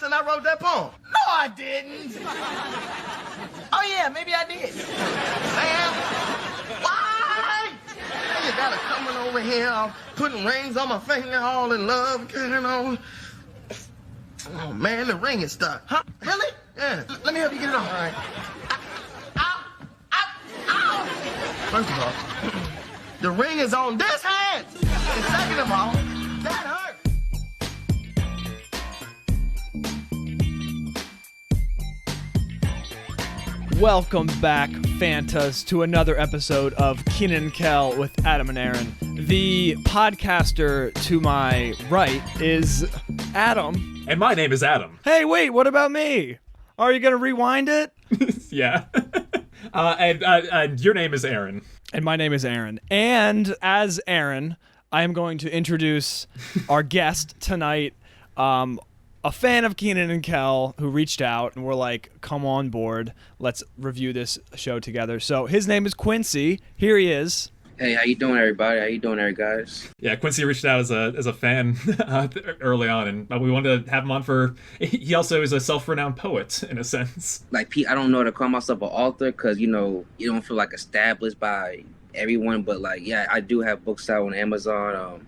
Allison I wrote that poem. No, I didn't. Oh, yeah, maybe I did. Man, why? You gotta coming over here, all putting rings on my finger, all in love, you know. Oh, man, the ring is stuck. Huh? Really? Yeah. Let me help you get it off. All right. Ow! Ow! Ow! First of all, the ring is on this hand. And second of all, that hurt. Welcome back, Fantas, to another episode of Kenan and Kel with Adam and Aaron. The podcaster to my right is Adam. And my name is Adam. Hey, wait, what about me? Are you going to rewind it? Yeah. And your name is Aaron. And my name is Aaron. And as Aaron, I am going to introduce our guest tonight, a fan of Kenan and Kel who reached out and were like, come on board, let's review this show together. So his name is Quincy. Here he is. Hey, how you doing, everybody? How you doing, guys? Yeah, Quincy reached out as a fan early on, and we wanted to have him on for. He also is a self-renowned poet in a sense. Like, I don't know how to call myself an author because you don't feel like established by everyone, but like, yeah, I do have books out on Amazon.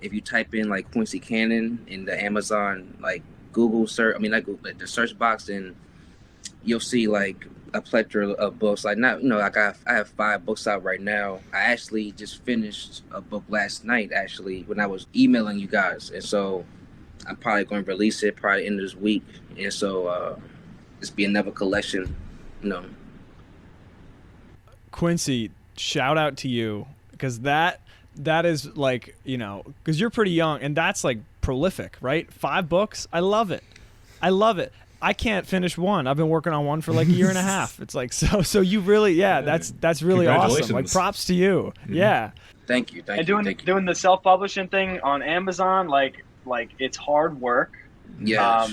If you type in like Quincy Cannon in the Amazon like Google search, the search box, and you'll see like a plethora of books. Like I have 5 books out right now. I actually just finished a book last night actually when I was emailing you guys, and so I'm probably going to release it probably end of this week, and so it's be another collection, Quincy, shout out to you because that is like, because you're pretty young and that's like prolific, right? 5 books. I love it. I can't finish one. I've been working on one for like a year and a half. It's like, so you really, that's really awesome. Like props to you. Mm-hmm. Yeah. Thank you. And doing the self-publishing thing on Amazon, like it's hard work. Yeah.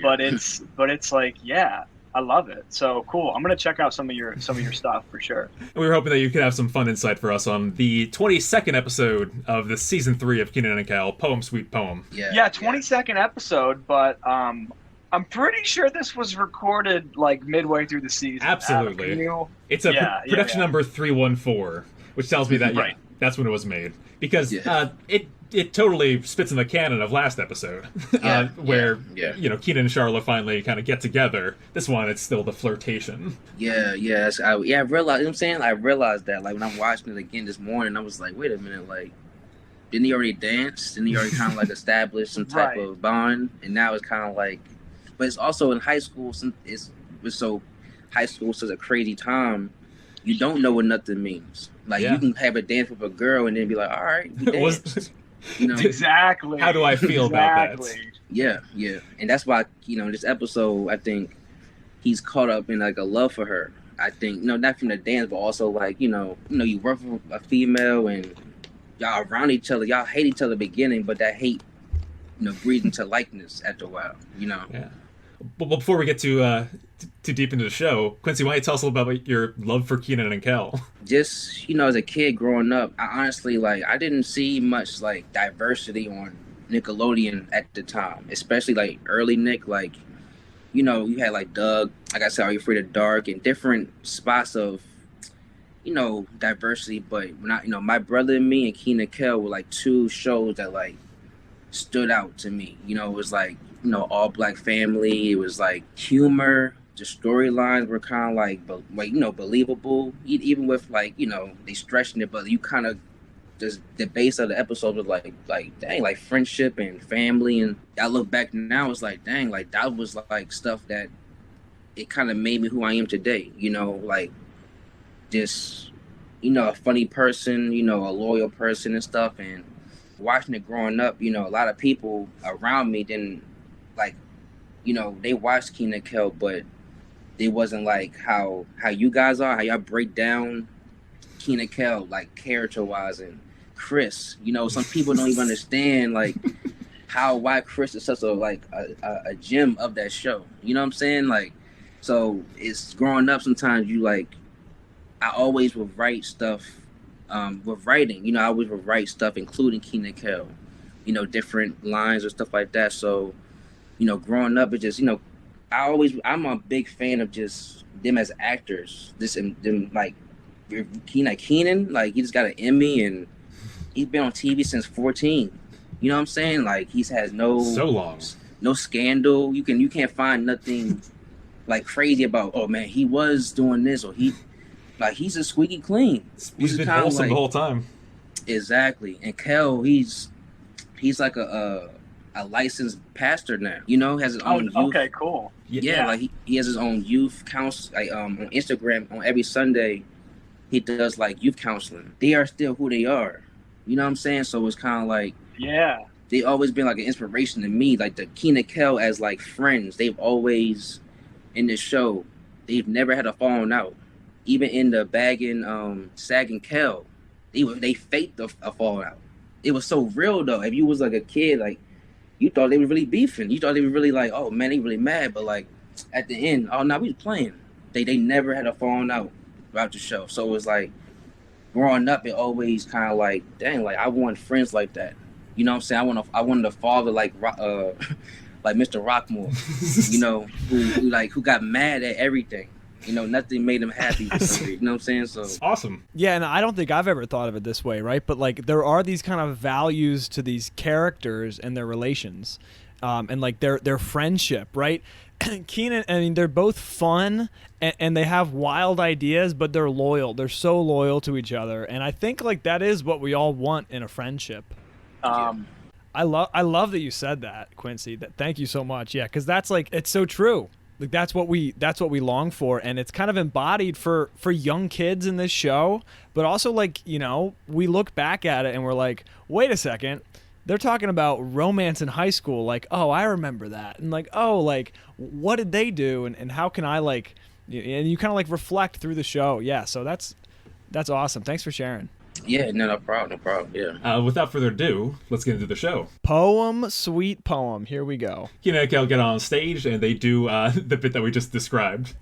But it's like, yeah, I love it. So cool. I'm gonna check out some of your stuff for sure. We were hoping that you could have some fun insight for us on the 22nd episode of the season 3 of Kenan and Kel, Poem Sweet Poem. Yeah, 22nd episode, but I'm pretty sure this was recorded like midway through the season. Absolutely. It's a production number 314, which tells me that right. That's when it was made, because it totally spits in the canon of last episode, where Kenan and Sharla finally kind of get together. This one, it's still the flirtation. I realized. You know what I'm saying? I realized that like when I'm watching it again this morning, I was like, wait a minute, like didn't he already dance? Didn't he already kind of like establish some type of bond? And now it's kind of like, but it's also in high school. High school is such a crazy time. You don't know what nothing means. Like you can have a dance with a girl and then be like, all right, we danced. Exactly. How do I feel about that? Yeah. And that's why, in this episode, I think he's caught up in like a love for her. I think, not from the dance, but also like, you work with a female and y'all around each other, y'all hate each other at the beginning, but that hate, breeds into likeness after a while, Yeah. But before we get too deep into the show, Quincy, why don't you tell us a little about your love for Kenan and Kel? Just, as a kid growing up, I honestly, I didn't see much, diversity on Nickelodeon at the time, especially, early Nick, you had, Doug, like I said, Are You Afraid of Dark, and different spots of, diversity, but when my brother and me and Kenan and Kel were, 2 shows that, stood out to me. It was, all black family. It was humor. The storylines were kind of believable. Even with they stretching it, but you kind of just the base of the episode was dang, friendship and family. And I look back now, it's dang, that was stuff that it kind of made me who I am today. Just a funny person, a loyal person and stuff. And watching it growing up, a lot of people around me didn't. They watched Kenan and Kel, but they wasn't how you guys are, how y'all break down Kenan and Kel, character-wise, and Chris. Some people don't even understand, why Chris is such a gem of that show. You know what I'm saying? So it's growing up, sometimes I always would write stuff, with writing. I always would write stuff, including Kenan and Kel, different lines or stuff like that. So growing up, it just, I'm a big fan of just them as actors. Them like Kenan, like he just got an Emmy and he's been on TV since 14. You know what I'm saying? Like he's has so long, no scandal. You can't find nothing like crazy about. Oh man, he was doing this or he's a squeaky clean. He's been wholesome the whole time. Exactly. And Kel, he's like a licensed pastor now. Has his own youth. Okay, cool. Yeah, like he has his own youth counsel. Like on Instagram, on every Sunday, he does like youth counseling. They are still who they are. You know what I'm saying? So it's kind of like they always been like an inspiration to me. Like the Kenan Kel as like friends. They've always in this show. They've never had a falling out. Even in the bagging, sagging Kel, they faked a falling out. It was so real though. If you was like a kid, like you thought they were really beefing. You thought they were really like, oh man, they really mad. But like at the end, oh no, we was playing. They never had a falling out throughout the show. So it was like growing up, it always kind of like, dang, like I want friends like that. You know what I'm saying? I wanted a father like like Mr. Rockmore. who got mad at everything. Nothing made him happy. You know what I'm saying? So awesome. Yeah, and I don't think I've ever thought of it this way, right? But like there are these kind of values to these characters and their relations, and like their friendship, right? Kenan, I mean, they're both fun and they have wild ideas, but they're loyal. They're so loyal to each other, and I think like that is what we all want in a friendship. I love that you said that, Quincy. Thank you so much. Yeah, because that's like it's so true. Like that's what we long for, and it's kind of embodied for young kids in this show. But also, like we look back at it and we're like, wait a second, they're talking about romance in high school. Like, oh, I remember that, and like, oh, like what did they do, and how can I like, and you kind of like reflect through the show. Yeah, so that's awesome. Thanks for sharing. Yeah, no problem. Yeah. Without further ado, let's get into the show. Poem, sweet poem. Here we go. Kenan and Kel get on stage, and they do the bit that we just described.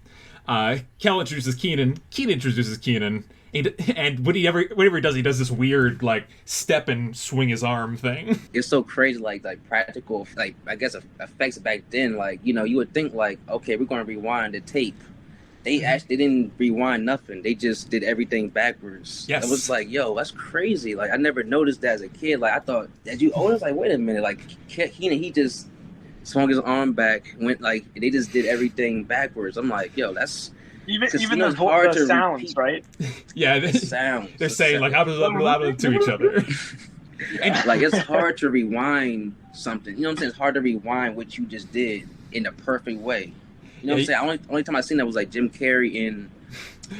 Kel introduces Kenan. Kenan introduces Kenan. And whatever he does this weird, like, step and swing his arm thing. It's so crazy, like practical, like, I guess, effects back then. Like, you would think, like, okay, we're going to rewind the tape. They actually didn't rewind nothing. They just did everything backwards. Yes. It was like, yo, that's crazy. Like, I never noticed that as a kid. Like, I thought, as you older, like, wait a minute. Like, Kenan, he just swung his arm back, went, like, they just did everything backwards. I'm like, yo, that's... Even the sounds, repeat. Right? Yeah, the sounds. They're saying, like, how does it to each other? And, like, it's hard to rewind something. You know what I'm saying? It's hard to rewind what you just did in the perfect way. You know what I'm saying? Only time I seen that was like Jim Carrey in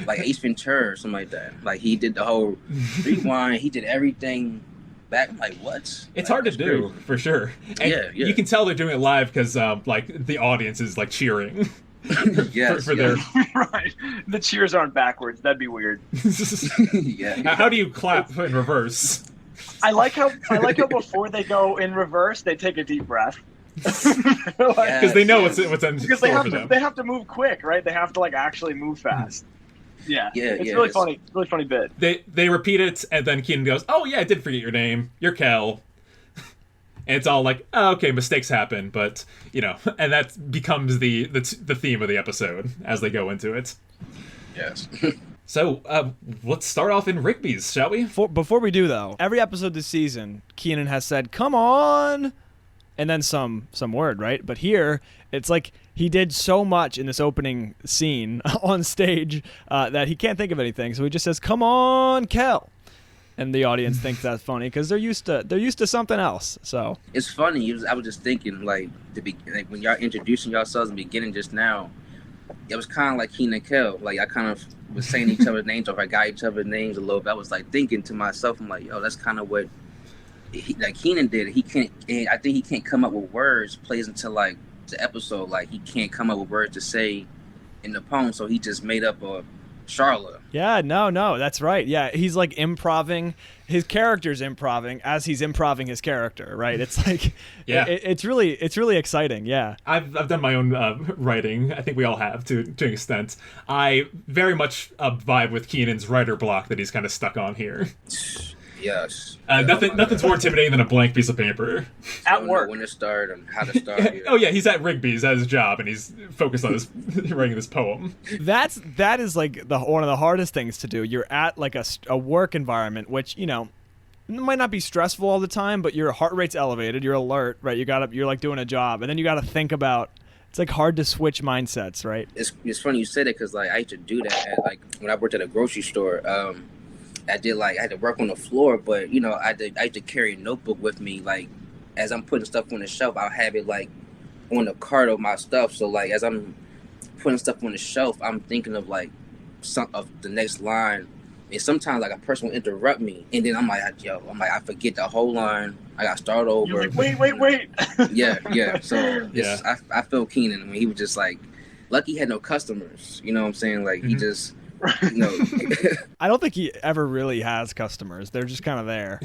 like Ace Ventura or something like that. Like he did the whole rewind. He did everything back. I'm like, what? It's hard to do crazy. For sure. And yeah. You can tell they're doing it live because like the audience is like cheering. Yes, for their right. The cheers aren't backwards. That'd be weird. Yeah. How do you clap in reverse? I like how before they go in reverse, they take a deep breath. Because they know what's in store for them. They have to move quick, right? They have to like actually move fast. Yeah, it's really funny. Really funny bit. They repeat it, and then Kenan goes, "Oh yeah, I did forget your name. You're Kel." And it's all like, oh, okay, mistakes happen, but and that becomes the theme of the episode as they go into it. Yes. So let's start off in Rigby's, shall we? Before we do though, every episode this season, Kenan has said, "Come on." And then some word, right? But here, it's like he did so much in this opening scene on stage that he can't think of anything. So he just says, "Come on, Kel," and the audience thinks that's funny because they're used to something else. So it's funny. I was just thinking, like when y'all introducing yourselves in the beginning just now, it was kind of like Kenan and Kel. Like I kind of was saying each other's names, or if I got each other's names a little bit. I was like thinking to myself, I'm like, yo, that's kind of what. Like Kenan did, I think he can't come up with words. Plays into like the episode, like he can't come up with words to say in the poem, so he just made up a Sharla. Yeah, no, that's right. Yeah, he's like improving. His character's improving as he's improving his character, right? It's like, yeah, it's really exciting. Yeah, I've done my own writing. I think we all have to an extent. I very much vibe with Kenan's writer block that he's kind of stuck on here. Yes. Nothing's more intimidating than a blank piece of paper. At Don't work. know when to start and how to start. Yeah. Oh yeah, he's at Rigby's at his job, and he's focused on his writing this poem. That is like one of the hardest things to do. You're at like a work environment, which it might not be stressful all the time, but your heart rate's elevated. You're alert, right? You're like doing a job, and then you got to think about. It's like hard to switch mindsets, right? It's funny you said it because like I used to do that at, like when I worked at a grocery store. I had to work on the floor, but I used to carry a notebook with me. Like as I'm putting stuff on the shelf, I'll have it like on the cart of my stuff. So like as I'm putting stuff on the shelf, I'm thinking of like some of the next line. And sometimes like a person will interrupt me, and then I'm like, I forget the whole line. I got to start over. You're like, wait. Yeah. So Yeah. I feel Kenan when he was just like, lucky he had no customers. You know what I'm saying? Like he just, I don't think he ever really has customers. They're just kind of there.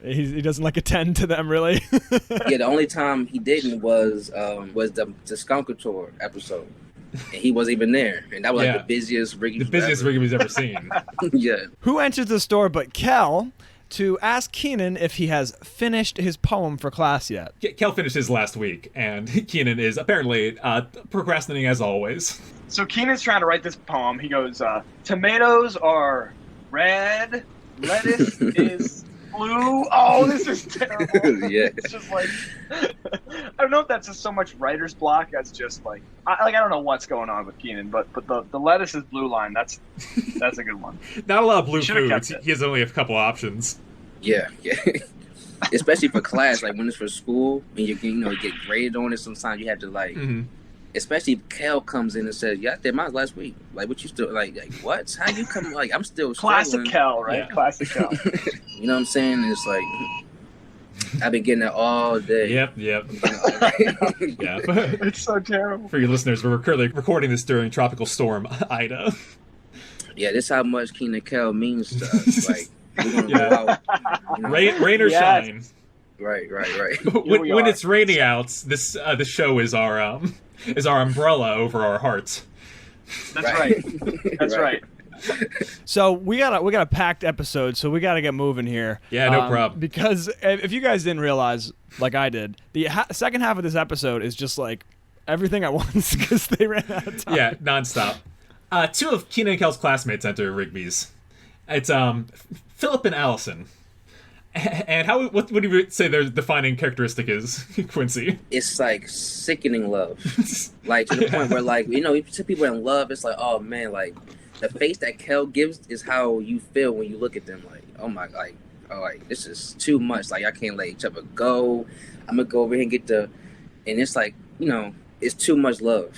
He doesn't like attend to them really. Yeah, the only time he didn't was the Skunk-a-Tour episode. And he wasn't even there. And that was like the busiest Rigby's Rigby's ever seen. Yeah. Who enters the store but Kel to ask Kenan if he has finished his poem for class yet? Kel finished his last week, and Kenan is apparently procrastinating as always. So Kenan's trying to write this poem. He goes, tomatoes are red, lettuce is blue. Oh, this is terrible. Yeah. It's just like, I don't know if that's just so much writer's block as just like, I don't know what's going on with Kenan, but the lettuce is blue line. That's a good one. Not a lot of blue Should've foods. kept it. He has only a couple options. Yeah. Especially for class, like when it's for school and you get graded on it, sometimes you have to like especially if Kel comes in and says, "Yeah, I did mine last week." Like, what you still like what? How you come? Like, I'm still Classic struggling. Kel, right? Yeah. Classic Kel. You know what I'm saying? It's like I've been getting it all day. Yep. Yeah. It's so terrible. For your listeners, we're currently recording this during Tropical Storm Ida. Yeah, this is how much Kenan Kel means to us. Like, we're gonna go out. Rain or Yes. shine. Right. When it's raining out, this show is our umbrella over our hearts. That's right. That's right. So we got a packed episode, so we got to get moving here. Yeah, no problem. Because if you guys didn't realize, like I did, the second half of this episode is just like everything at once because they ran out of time. Yeah, nonstop. Two of Kenan and Kel's classmates enter Rigby's. It's Phillip and Allison. And what would you say their defining characteristic is, Quincy? It's like sickening love. Like to the point where like, you see people in love, it's like, oh man, like the face that Kel gives is how you feel when you look at them. Like, oh my, like this is too much. Like I can't let each other go. I'm gonna go over here and get and it's like, it's too much love.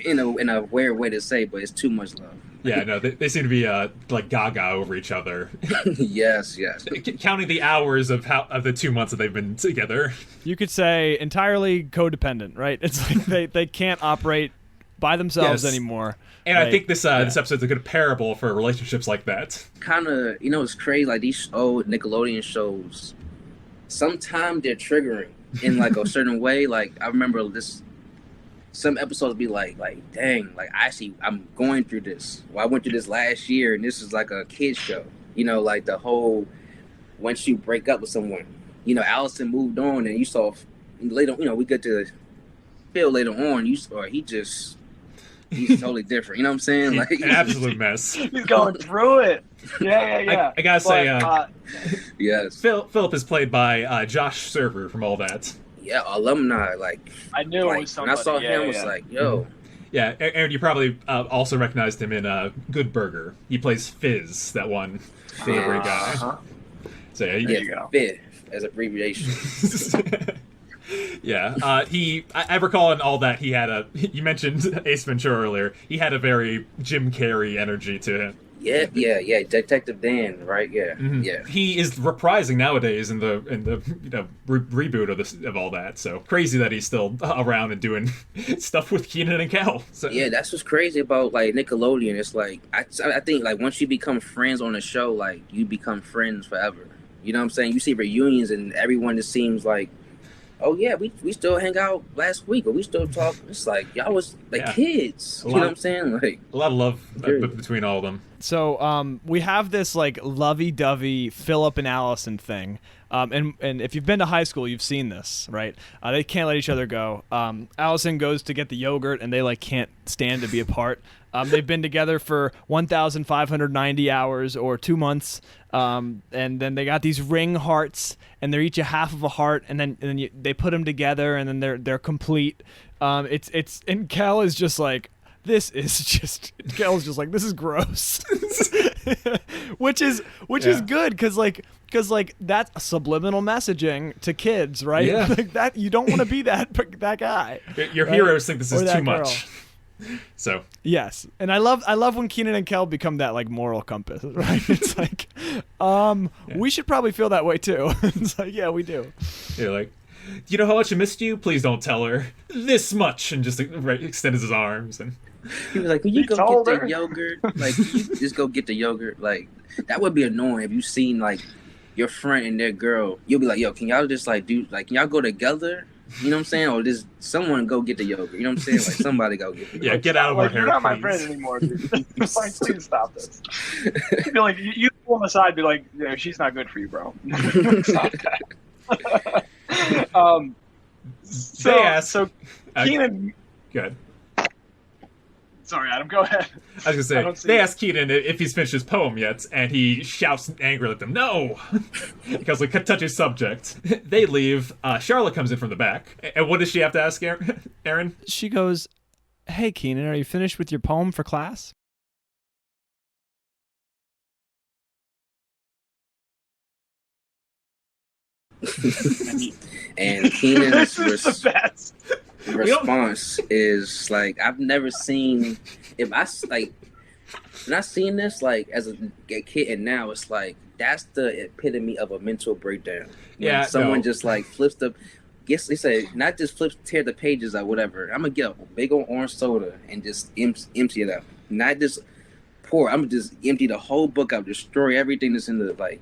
In a weird way to say, but it's too much love. Yeah, no, they seem to be like gaga over each other. Yes. Counting the hours of the 2 months that they've been together. You could say entirely codependent, right? It's like they can't operate by themselves anymore. And I think this episode's a good parable for relationships like that. Kind of, it's crazy. Like these old Nickelodeon shows, sometimes they're triggering in like a certain way. Like I remember some episodes be like, dang, like I'm going through this. Well, I went through this last year, and this is like a kid's show. Like the whole once you break up with someone, Allison moved on, and you saw later. We get to Phil later on. He's totally different. You know what I'm saying? Like an absolute mess. He's going through it. Yeah. I gotta say, yes. Philip is played by Josh Server from All That. Yeah, alumni. Like I knew it was somebody. When I saw him, I was like, yo. Yeah, Aaron, you probably also recognized him in Good Burger. He plays Fizz, that one great guy. Uh-huh. So There you go. Fizz as abbreviation. Yeah, I recall in All That he had you mentioned Ace Ventura earlier. He had a very Jim Carrey energy to him. Yeah. Detective Dan, right? Yeah, yeah. He is reprising nowadays in the reboot of All That. So crazy that he's still around and doing stuff with Kenan and Kel. So. Yeah, that's what's crazy about like Nickelodeon. It's like I think like once you become friends on a show, like you become friends forever. You know what I'm saying? You see reunions and everyone just seems like oh yeah, we still hang out last week, or we still talk. It's like y'all was like kids. You know what I'm saying? Like a lot of love between all of them. So we have this like lovey-dovey Phillip and Allison thing. And if you've been to high school, you've seen this, right? They can't let each other go. Allison goes to get the yogurt, and they like can't stand to be apart. They've been together for 1,590 hours or 2 months, and then they got these ring hearts, and they're each a half of a heart, and then they put them together, and then they're complete. And Cal is just like, this is just, Cal's just like, this is gross, which is good because that's subliminal messaging to kids, right? Yeah. Like that, you don't want to be that guy. Your right? heroes think this is too girl. much. So yes, and I love when Kenan and Kel become that like moral compass, right? It's like, we should probably feel that way too. It's like, yeah, we do. You're like, you know how much I missed you? Please don't tell her this much, and just extends his arms and. He was like, "Can you go get the yogurt? Like, can you just go get the yogurt? Like, that would be annoying if you seen like your friend and their girl. You'll be like, yo, can y'all just like can y'all go together? You know what I'm saying? Or just someone go get the yogurt. You know what I'm saying? Like somebody go get the yogurt. Yeah, get out of our hair, You're not please. my friend anymore, dude. Like, please stop this. Be like, you pull them aside, be like, yeah, she's not good for you, bro. Stop that. So Kenan. Good. Sorry, Adam, go ahead. I was going to say, they asked Kenan if he's finished his poem yet, and he shouts angrily at them, no! Because like, touchy subject. They leave. Sharla comes in from the back. And what does she have to ask Aaron? She goes, hey, Kenan, are you finished with your poem for class? And Kenan's response is like, I've never seen, when I seen this like as a kid, and now it's like that's the epitome of a mental breakdown. When someone just like flips the, guess they say not just tear the pages out, whatever. I'm gonna get a big old orange soda and just empty it out, not just pour. I'm gonna just empty the whole book out, destroy everything that's in the like,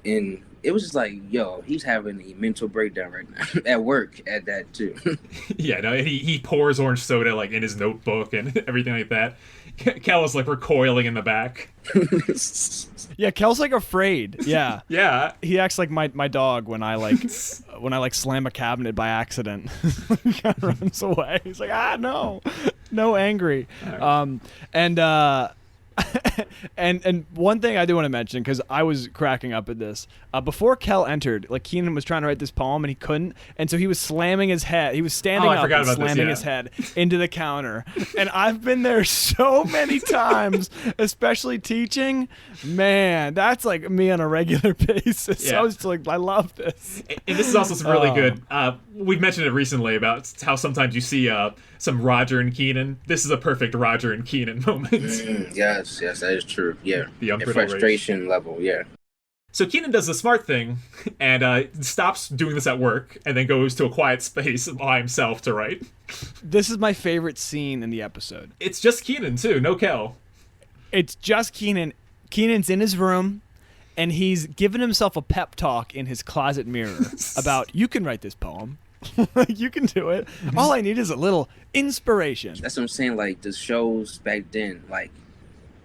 and. It was just like, yo, he's having a mental breakdown right now at work at that too. Yeah, no, he pours orange soda like in his notebook and everything like that. Kel is like recoiling in the back. Yeah, Kel's like afraid. Yeah. Yeah. He acts like my dog when I like slam a cabinet by accident. He kind of runs away. He's like, no, angry. Right. And one thing I do want to mention, because I was cracking up at this, before Kel entered, like Kenan was trying to write this poem and he couldn't, and so he was slamming his head. He was standing up and slamming his head into the counter. And I've been there so many times, especially teaching. Man, that's like me on a regular basis. Yeah. So I was like, I love this. And this is also some really good. We've mentioned it recently about how sometimes you see some Roger and Kenan. This is a perfect Roger and Kenan moment. Yes, that is true. Yeah, the frustration level. Yeah. So Kenan does the smart thing and stops doing this at work and then goes to a quiet space by himself to write. This is my favorite scene in the episode. It's just Kenan too, no Kel. It's just Kenan. Kenan's in his room, and he's giving himself a pep talk in his closet mirror about, you can write this poem. You can do it. All I need is a little inspiration. That's what I'm saying. Like the shows back then, like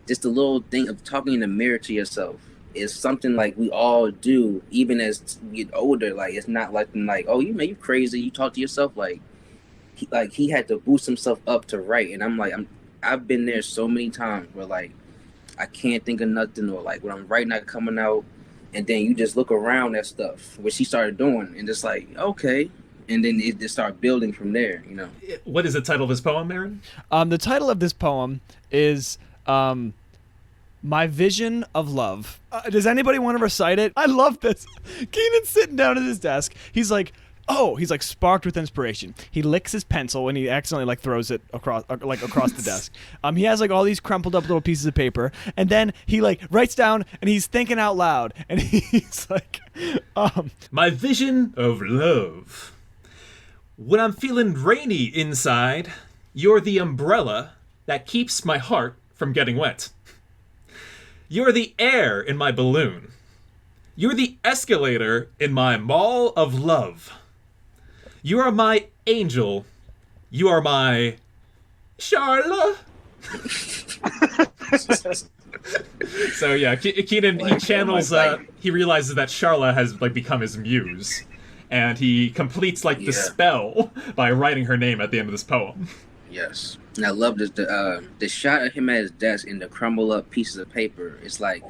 just a little thing of talking in the mirror to yourself is something like we all do, even as we get older. Like it's not like oh, you crazy. You talk to yourself like he had to boost himself up to write. And I'm like, I've been there so many times where like I can't think of nothing, or like when I'm writing not coming out, and then you just look around at stuff, which he started doing, and just like, okay. And then it just started building from there, you know. What is the title of this poem, Aaron? The title of this poem is My Vision of Love. Does anybody want to recite it? I love this. Kenan's sitting down at his desk. He's like sparked with inspiration. He licks his pencil and he accidentally like throws it across the desk. He has like all these crumpled up little pieces of paper, and then he like writes down and he's thinking out loud, and he's like, My vision of love. When I'm feeling rainy inside, you're the umbrella that keeps my heart from getting wet. You're the air in my balloon. You're the escalator in my mall of love. You are my angel. You are my Sharla. So yeah, Kenan, he channels. He realizes that Sharla has like become his muse, and he completes like the spell by writing her name at the end of this poem. Yes, and I love this. The shot of him at his desk and the crumble up pieces of paper. It's like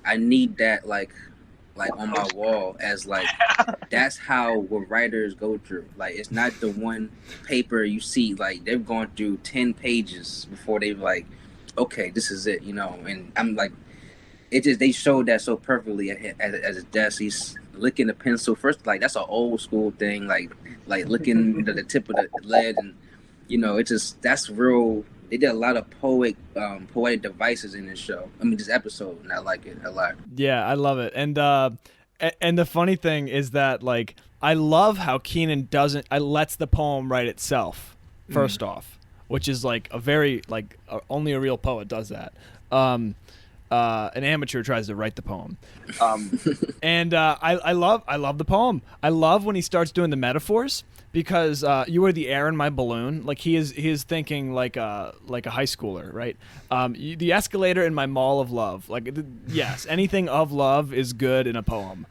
I need that like on my wall as like that's how what writers go through. Like it's not the one paper you see. Like they've gone through 10 pages before they've like, okay, this is it, you know. And I'm like, it just they showed that so perfectly at his desk. He's licking the pencil first. Like that's an old school thing. Like licking the tip of the lead, and you know, it just that's real. They did a lot of poetic devices in this show. I mean, this episode, and I like it a lot. Yeah, I love it. And the funny thing is that like I love how Kenan lets the poem write itself first off, which is like a very like only a real poet does that. An amateur tries to write the poem. And I love the poem. I love when he starts doing the metaphors. Because you are the air in my balloon, like he is thinking like a high schooler, right? The escalator in my mall of love, like yes, anything of love is good in a poem,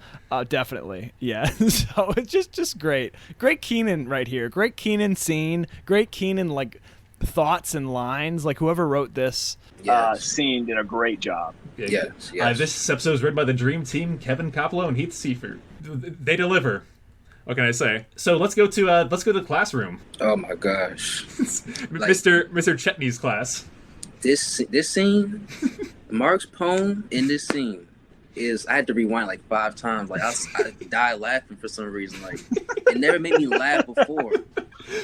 definitely, yeah. So it's just great Kenan right here, great Kenan scene, great Kenan like thoughts and lines, like whoever wrote this scene did a great job. Yes. This episode is written by the Dream Team, Kevin Koplo and Heath Seifert. They deliver. What can I say? So let's go to the classroom. Oh my gosh, Mr. Chetney's class. This scene, Mark's poem in this scene is I had to rewind like 5 times. Like I died laughing for some reason. Like it never made me laugh before.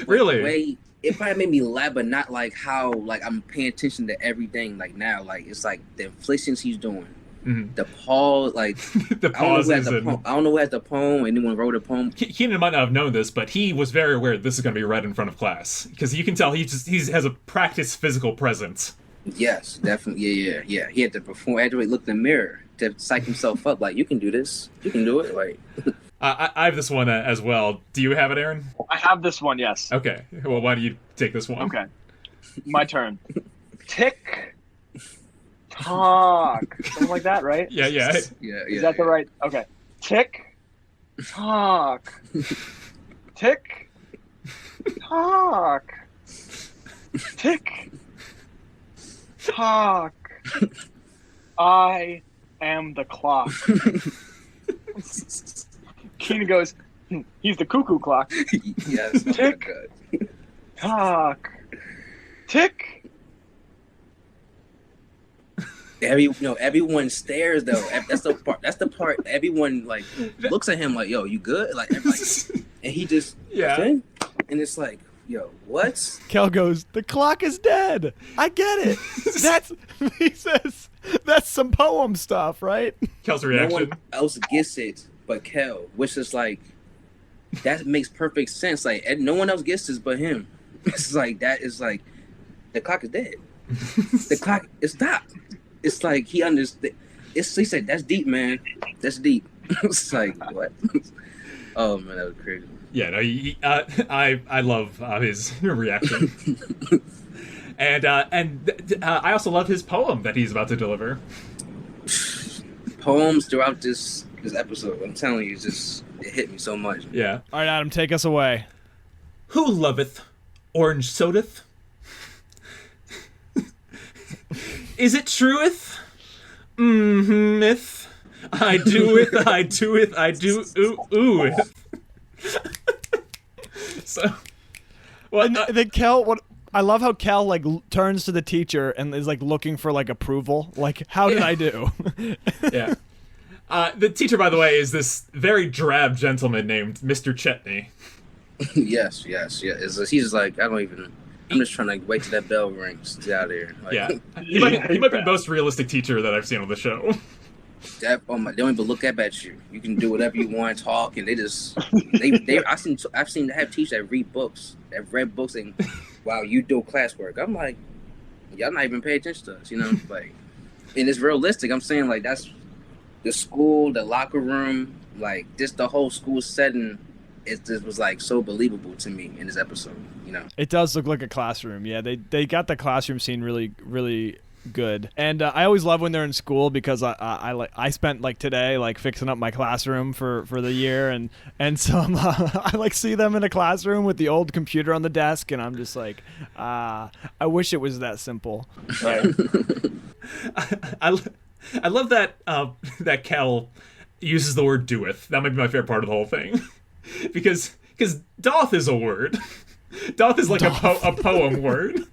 Really? It probably made me laugh, but not like how like I'm paying attention to everything. Like now, like it's like the inflections he's doing. Mm-hmm. The pause, like the pause. I don't know who has the poem. Anyone wrote a poem? Kenan might not have known this, but he was very aware this is going to be read in front of class because you can tell he has a practiced physical presence. Yes, definitely. Yeah. He had to perform. Had to look in the mirror to psych himself up. Like you can do this. You can do it. Like I have this one as well. Do you have it, Aaron? I have this one. Yes. Okay. Well, why do you take this one? Okay. My turn. Talk. Something like that, right? Yeah. Is that the right? Okay. Tick. Talk. Tick. Talk. Tick. Talk. I am the clock. Kenan goes, he's the cuckoo clock. Yes. Tick. Talk. Tick. Everyone stares though. That's the part. Everyone like looks at him like, "Yo, you good?" Like, and he just and it's like, "Yo, what?" Kel goes, "The clock is dead. I get it." He says, "That's some poem stuff, right?" Kel's reaction. No one else gets it but Kel, which is like that makes perfect sense. Like, no one else gets this but him. It's like that is like the clock is dead. The clock is stopped. It's like he understood. He said, "That's deep, man. That's deep." It's like what? Oh man, that was crazy. Yeah, no, I love his reaction, and I also love his poem that he's about to deliver. Poems throughout this episode, I'm telling you, it hit me so much. Yeah. All right, Adam, take us away. Who loveth orange sodeth? Is it trueth? Myth. I do it. I do it. I do ooh. So, well, then Kel, what I love how Kel like turns to the teacher and is like looking for like approval. Like, how did I do? Yeah. The teacher, by the way, is this very drab gentleman named Mr. Chetney. Yes. He's just like, I'm just trying to wait till that bell rings to get out of here. Like, yeah. He might be the most realistic teacher that I've seen on the show. They don't even look up at you. You can do whatever you want, talk, and they just I've seen have teachers that read books, that read books, and while you do classwork, I'm like, y'all not even pay attention to us, you know? Like, and it's realistic. I'm saying like that's the school, the locker room, like just the whole school setting it just was like so believable to me in this episode. You know, It does look like a classroom. Yeah, they got the classroom scene really, really good. And I always love when they're in school because I spent like today like fixing up my classroom for the year, and so I like see them in a classroom with the old computer on the desk, and I'm just like, I wish it was that simple. Right. I love that that Kel uses the word doeth. That might be my favorite part of the whole thing, because doth is a word. Doth is like a poem word.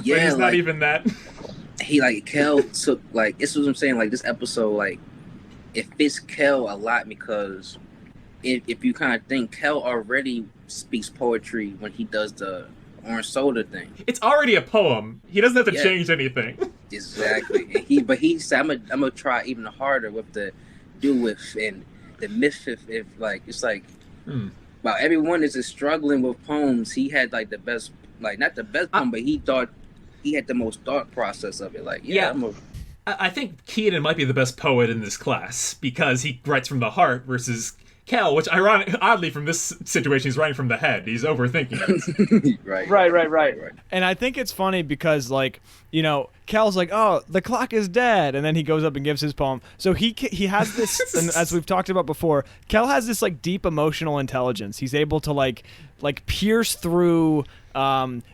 Yeah, but he's not like, even that. he like Kel took like this is what I'm saying. Like this episode, like it fits Kel a lot because if you kind of think Kel already speaks poetry when he does the orange soda thing. It's already a poem. He doesn't have to Yeah. change anything. Exactly. And he said I'm gonna try even harder with the do with and the mischief. If like it's like while everyone is just struggling with poems, he had like the best, like not the best poem, but he thought he had the most thought process of it. Like Yeah. I think Kenan might be the best poet in this class because he writes from the heart versus Kel, which oddly from this situation, he's writing from the head. He's overthinking it. Right. And I think it's funny because, like, you know, Cal's like, oh, the clock is dead. And then he goes up and gives his poem. So he has this, and as we've talked about before, Cal has this, like, deep emotional intelligence. He's able to, like pierce through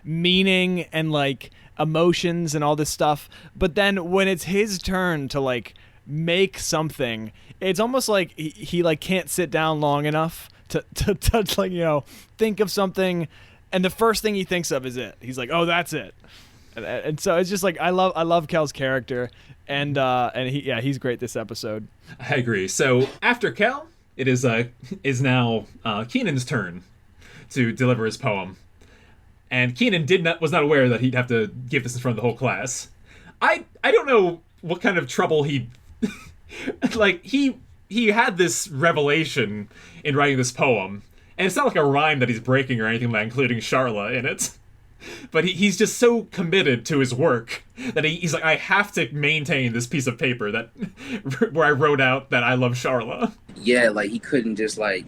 meaning and, like, emotions and all this stuff. But then when it's his turn to, like, make something, it's almost like he like can't sit down long enough to like, you know, think of something, and the first thing he thinks of is it. He's like, oh, that's it. And so it's just like I love Kel's character, and he's great this episode. I agree. So after Kel, it is now Kenan's turn to deliver his poem, and Kenan was not aware that he'd have to give this in front of the whole class. I don't know what kind of trouble he like he had this revelation in writing this poem, and it's not like a rhyme that he's breaking or anything, like including Sharla in it. But he's just so committed to his work that he's like, I have to maintain this piece of paper that where I wrote out that I love Sharla. Yeah, like he couldn't just like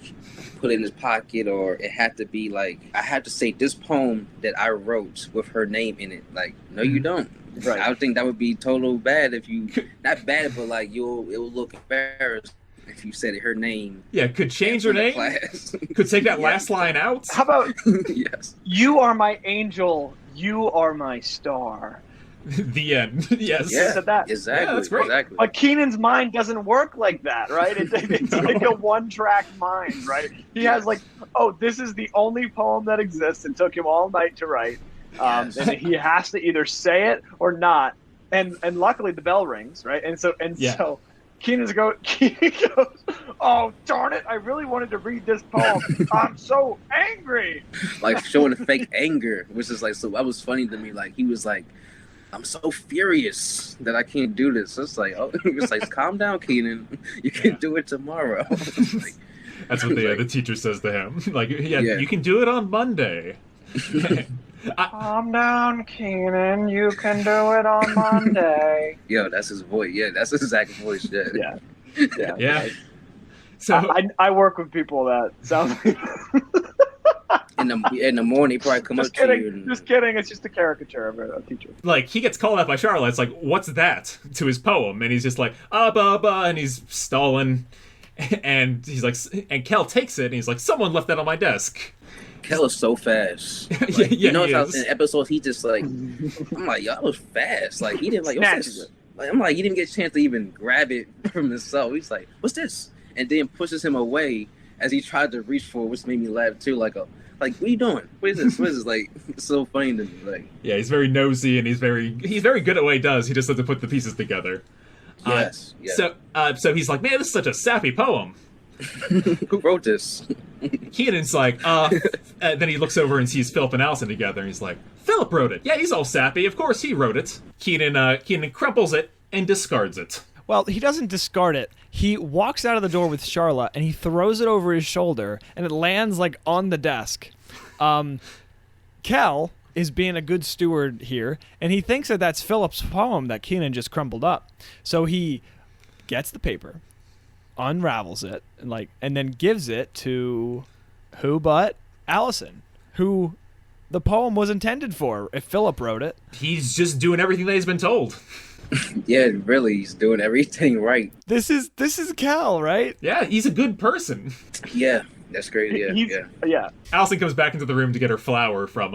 put it in his pocket, or it had to be like I had to say this poem that I wrote with her name in it. Like, no, you don't. Right. I would think that would be total bad if you not bad, but like it will look embarrassed if you said her name. Yeah, could change her name. Could take that last line out. How about yes? you are my angel, you are my star. The end. Yes. Yeah, Said that. exactly. Yeah, that's great. Exactly. But Kenan's mind doesn't work like that, right? It's like a one-track mind, right? He has like, oh, this is the only poem that exists. It took him all night to write. Yes. And he has to either say it or not. And luckily the bell rings, right? And so Kenan goes, oh, darn it, I really wanted to read this poem. I'm so angry. Like showing the fake anger, which is like, so that was funny to me. Like he was like, I'm so furious that I can't do this. It's like, oh, he was like, calm down, Kenan. You can do it tomorrow. Like, That's what the teacher says to him. Like, you can do it on Monday. Calm down, Kenan. You can do it on Monday. Yo, that's his voice. Yeah, that's his exact voice. Yeah. Yeah. So I work with people that sound like... In the morning, he probably come up to you. And, Just kidding. It's just a caricature of a teacher. like he gets called out by Sharla. It's like, what's that to his poem? And he's just like, and he's stalling. And he's like, and Kel takes it and he's like, someone left that on my desk. Kel is so fast. Like, Yeah, you know, he how is. in episodes he just like, I'm like, yo, that was fast. Like he didn't like, Snatch. I'm like, he didn't get a chance to even grab it from himself. He's like, what's this? And then pushes him away as he tried to reach for it, which made me laugh too. Like, what are you doing? What is this? What is this? Like, it's so funny to me. Like, Yeah, he's very nosy and he's very good at what he does. He just has to put the pieces together. yes. So he's like, man, this is such a sappy poem. Who wrote this? Kenan's like, then he looks over and sees Phillip and Allison together, and he's like, Phillip wrote it. Yeah, he's all sappy. Of course he wrote it. Kenan crumples it and discards it. Well, he doesn't discard it. He walks out of the door with Sharla, and he throws it over his shoulder, and it lands, like, on the desk. Kel is being a good steward here, and he thinks that that's Philip's poem that Kenan just crumpled up. So he gets the paper, unravels it, and then gives it to Who but Allison, who the poem was intended for if Philip wrote it. He's just doing everything that he's been told. Yeah, really, he's doing everything right. This is Cal, right? Yeah, he's a good person. Yeah, that's great. Yeah, Yeah. Allison comes back into the room to get her flower from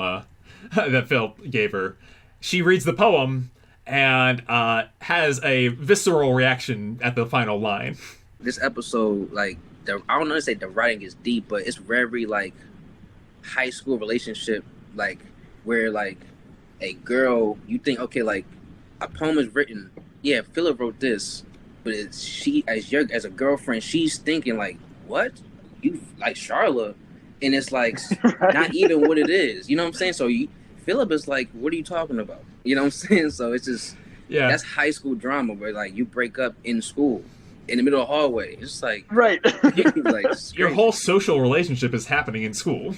that Philip gave her. She reads the poem and has a visceral reaction at the final line. This episode, like, I don't know to say the writing is deep, but it's very like high school relationship, like where like a girl, you think, okay, like a poem is written. Yeah, Philip wrote this, but it's she as a girlfriend, she's thinking like, what? You like Sharla, and it's like Right. not even what it is. You know what I'm saying? So Philip is like, what are you talking about? You know what I'm saying? So it's just that's high school drama where like you break up in school in the middle of the hallway. It's just like Right. like Your whole social relationship is happening in school.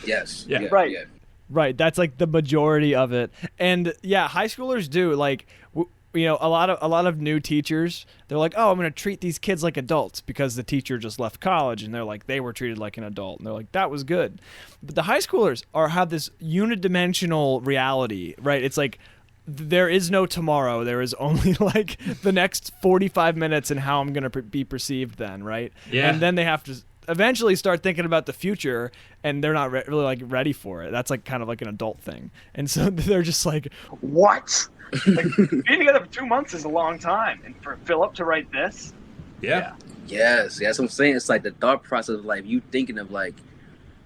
yes, Yeah. Right. Yeah. Right, that's like the majority of it. And yeah, high schoolers do like you know, a lot of new teachers, they're like, "Oh, I'm going to treat these kids like adults because the teacher just left college," and they're like they were treated like an adult. And they're like, "That was good." But the high schoolers have this unidimensional reality, right? It's like there is no tomorrow. There is only like the next 45 minutes and how I'm going to be perceived then, right? Yeah. And then they have to eventually start thinking about the future, and they're not really like ready for it. That's like kind of like an adult thing. And so they're just like, What? Like, being together for 2 months is a long time, and for Philip to write this, Yeah. Yes, that's what I'm saying. It's like the thought process of like you thinking of like,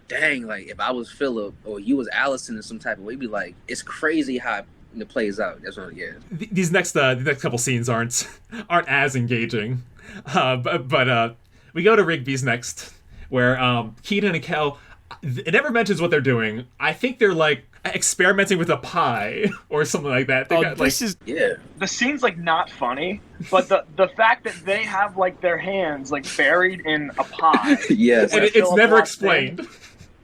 dang, like if I was Philip or you was Allison in some type of way, you'd be like, it's crazy how it plays out. That's what, yeah. These next couple scenes aren't as engaging, but we go to Rigby's next, where Kenan and Kel. It never mentions what they're doing. I think they're like experimenting with a pie or something like that. They got, this is Yeah. the scene's like not funny, but the fact that they have like their hands like buried in a pie, Yes. and it's Philip never walks in. explained.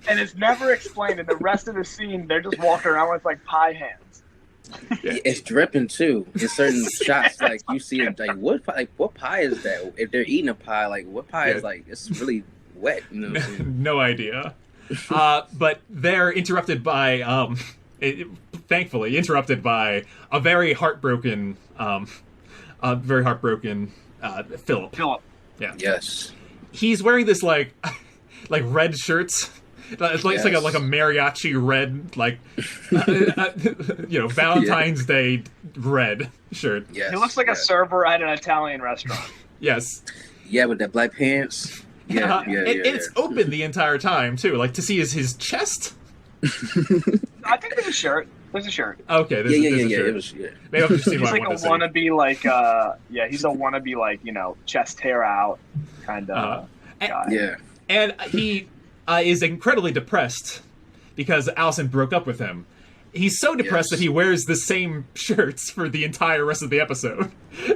and it's never explained. And the rest of the scene, they're just walking around with like pie hands. It's dripping too. In certain shots, like you see it, like what pie is that? If they're eating a pie, like what pie is like? It's really wet. You know what I'm saying? No idea. But they're interrupted by, thankfully, interrupted by a very heartbroken Philip. Philip. Yeah. Yes. He's wearing this like red shirts. It's like Yes. like a mariachi red, like Valentine's Day red shirt. Yes. He looks like a yes. server at an Italian restaurant. Yes. Yeah, with that black pants. Yeah, It's open the entire time too, like to see his chest. I think there's a shirt. There's a shirt. Okay, there's a shirt. It was, yeah. Maybe I'm just seeing He's what I like a want to see. wannabe, like he's a wannabe, like chest hair out kind of guy. Yeah. And he is incredibly depressed because Allison broke up with him. He's so depressed Yes. that he wears the same shirts for the entire rest of the episode,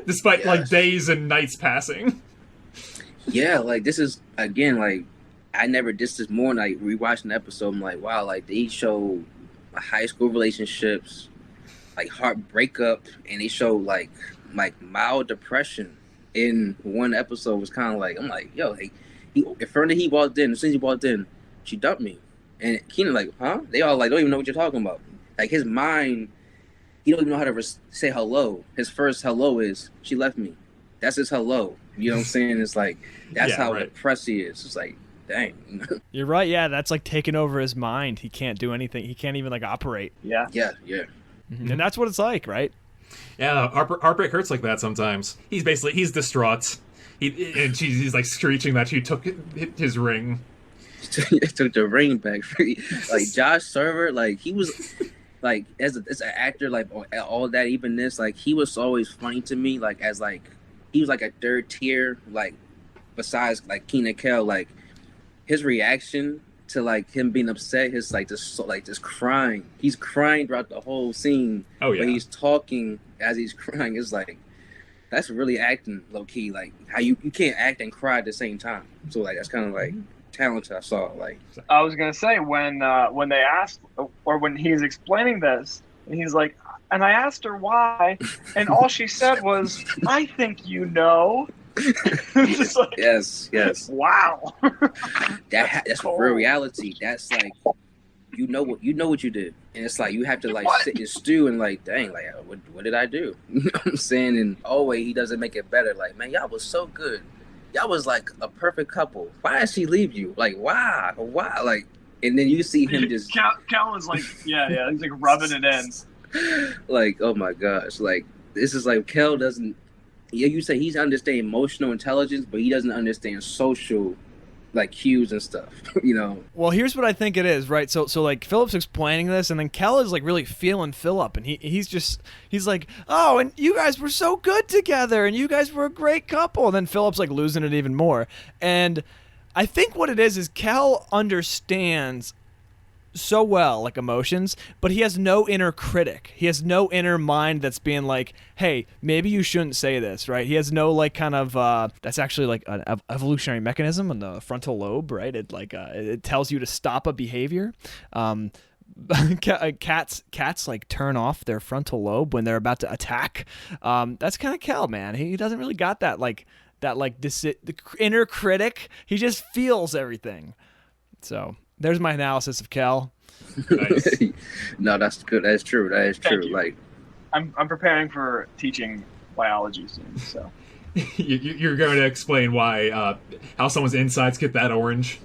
despite like Yes. days and nights passing. Yeah, like this is again like I never did this more. Like rewatching the episode, I'm like, wow, like they show high school relationships, like heart breakup, and they show like mild depression in one episode. Was kind of like I'm like, yo, like he walked in. As soon as he walked in, she dumped me, and Kenan like, huh? They all like don't even know what you're talking about. Like his mind, he don't even know how to say hello. His first hello is she left me. That's his hello. You know what I'm saying? It's like that's Yeah, how right. depressed he is. It's like, dang. You're right. Yeah, that's like taking over his mind. He can't do anything. He can't even like operate. Yeah. yeah. And that's what it's like, right? Yeah, heartbreak hurts like that sometimes. He's distraught. He's like screeching that she took his ring. He took the ring back. Like Josh Server, like he was like as an actor, like all that even this, like he was always funny to me. Like as like he was like a third tier, like besides like Kenan Kel, like his reaction to like him being upset, his like just crying. He's crying throughout the whole scene. Oh, yeah. But he's talking as he's crying. It's like that's really acting low key. Like how you can't act and cry at the same time. So like that's kind of like talent I saw. Like I was gonna say when they asked, or when he's explaining this, and he's like, and I asked her why, and all she said was, "I think you know." Just like, Yes. wow. That's real reality. That's like you know what you did, and it's like you have to like sit and stew and like, dang, like what did I do? You know what I'm saying? And always he doesn't make it better. Like, man, y'all was so good. Y'all was like a perfect couple. Why did she leave you? Like, why? Like, and then you see him just Cal is like, yeah, he's like rubbing it in. like, oh my gosh, like this is like Kel doesn't. Yeah, you say he's understanding emotional intelligence, but he doesn't understand social, like cues and stuff. You know. Well, here's what I think it is, right? So like Philip's explaining this, and then Kel is like really feeling Philip, and he's like, oh, and you guys were so good together, and you guys were a great couple. And then Philip's like losing it even more, and I think what it is Kel understands so well, like emotions, but he has no inner critic. He has no inner mind that's being like, hey, maybe you shouldn't say this, right? He has no like kind of that's actually like an evolutionary mechanism in the frontal lobe, right? It like it tells you to stop a behavior. Cats like turn off their frontal lobe when they're about to attack. That's kind of Kel, man. He doesn't really got that the inner critic. He just feels everything. So there's my analysis of Kel. Nice. No, that's good. That's true. That is true. Like, I'm preparing for teaching biology soon, so. You're going to explain why how someone's insides get that orange.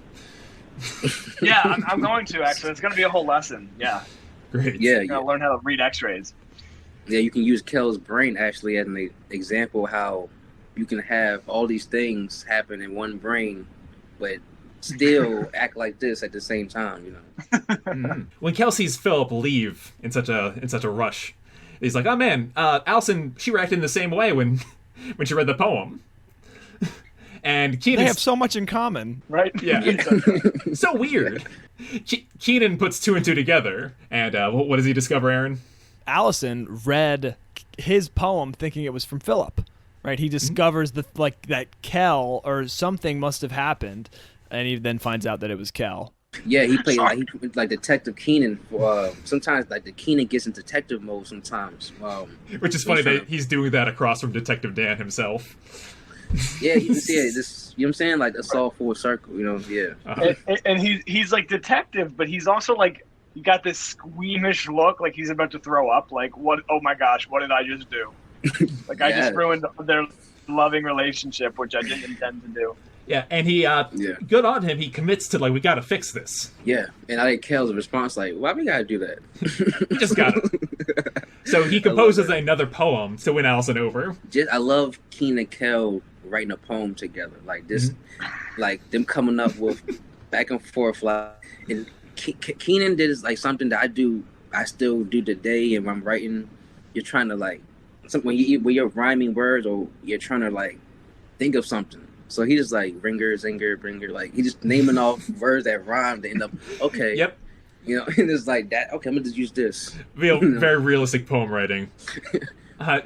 Yeah, I'm going to actually. It's going to be a whole lesson. Yeah. Great. yeah, I'm going to learn how to read X-rays. yeah. You can use Kel's brain actually as an example how you can have all these things happen in one brain, but still act like this at the same time, you know. Mm-hmm. When Kel sees Philip leave in such a rush, he's like, "Oh man, Allison, she reacted in the same way when she read the poem." And Kenan, they have so much in common, right? Yeah, so weird. Kenan puts two and two together, and what does he discover, Aaron? Allison read his poem thinking it was from Philip, right? He discovers that Kel or something must have happened. And he then finds out that it was Kel. Yeah, he played like Detective Kenan. Sometimes like the Kenan gets in detective mode sometimes. Which is funny that he's doing that across from Detective Dan himself. Yeah, you can see it. This, you know what I'm saying? Like it's all full circle. You know? Yeah. Uh-huh. And he's like detective, but he's also like he got this squeamish look, like he's about to throw up. Like what? Oh my gosh, what did I just do? Like I just ruined their loving relationship, which I didn't intend to do. Yeah, and he, good on him, he commits to, like, we gotta fix this. Yeah, and I like Kel's response, like, why we gotta do that? We just gotta. So he composes another poem to win Allison over. I love Kenan and Kel writing a poem together. Like this, like them coming up with back and forth. Like, and Kenan did like something that I still do today, and when I'm writing, you're trying to like, when you're rhyming words or you're trying to like think of something. So he just like ringer, zinger, bringer, like he just naming off words that rhyme to end up okay. Yep. You know, and it's like that. Okay, I'm gonna just use this. Very realistic poem writing.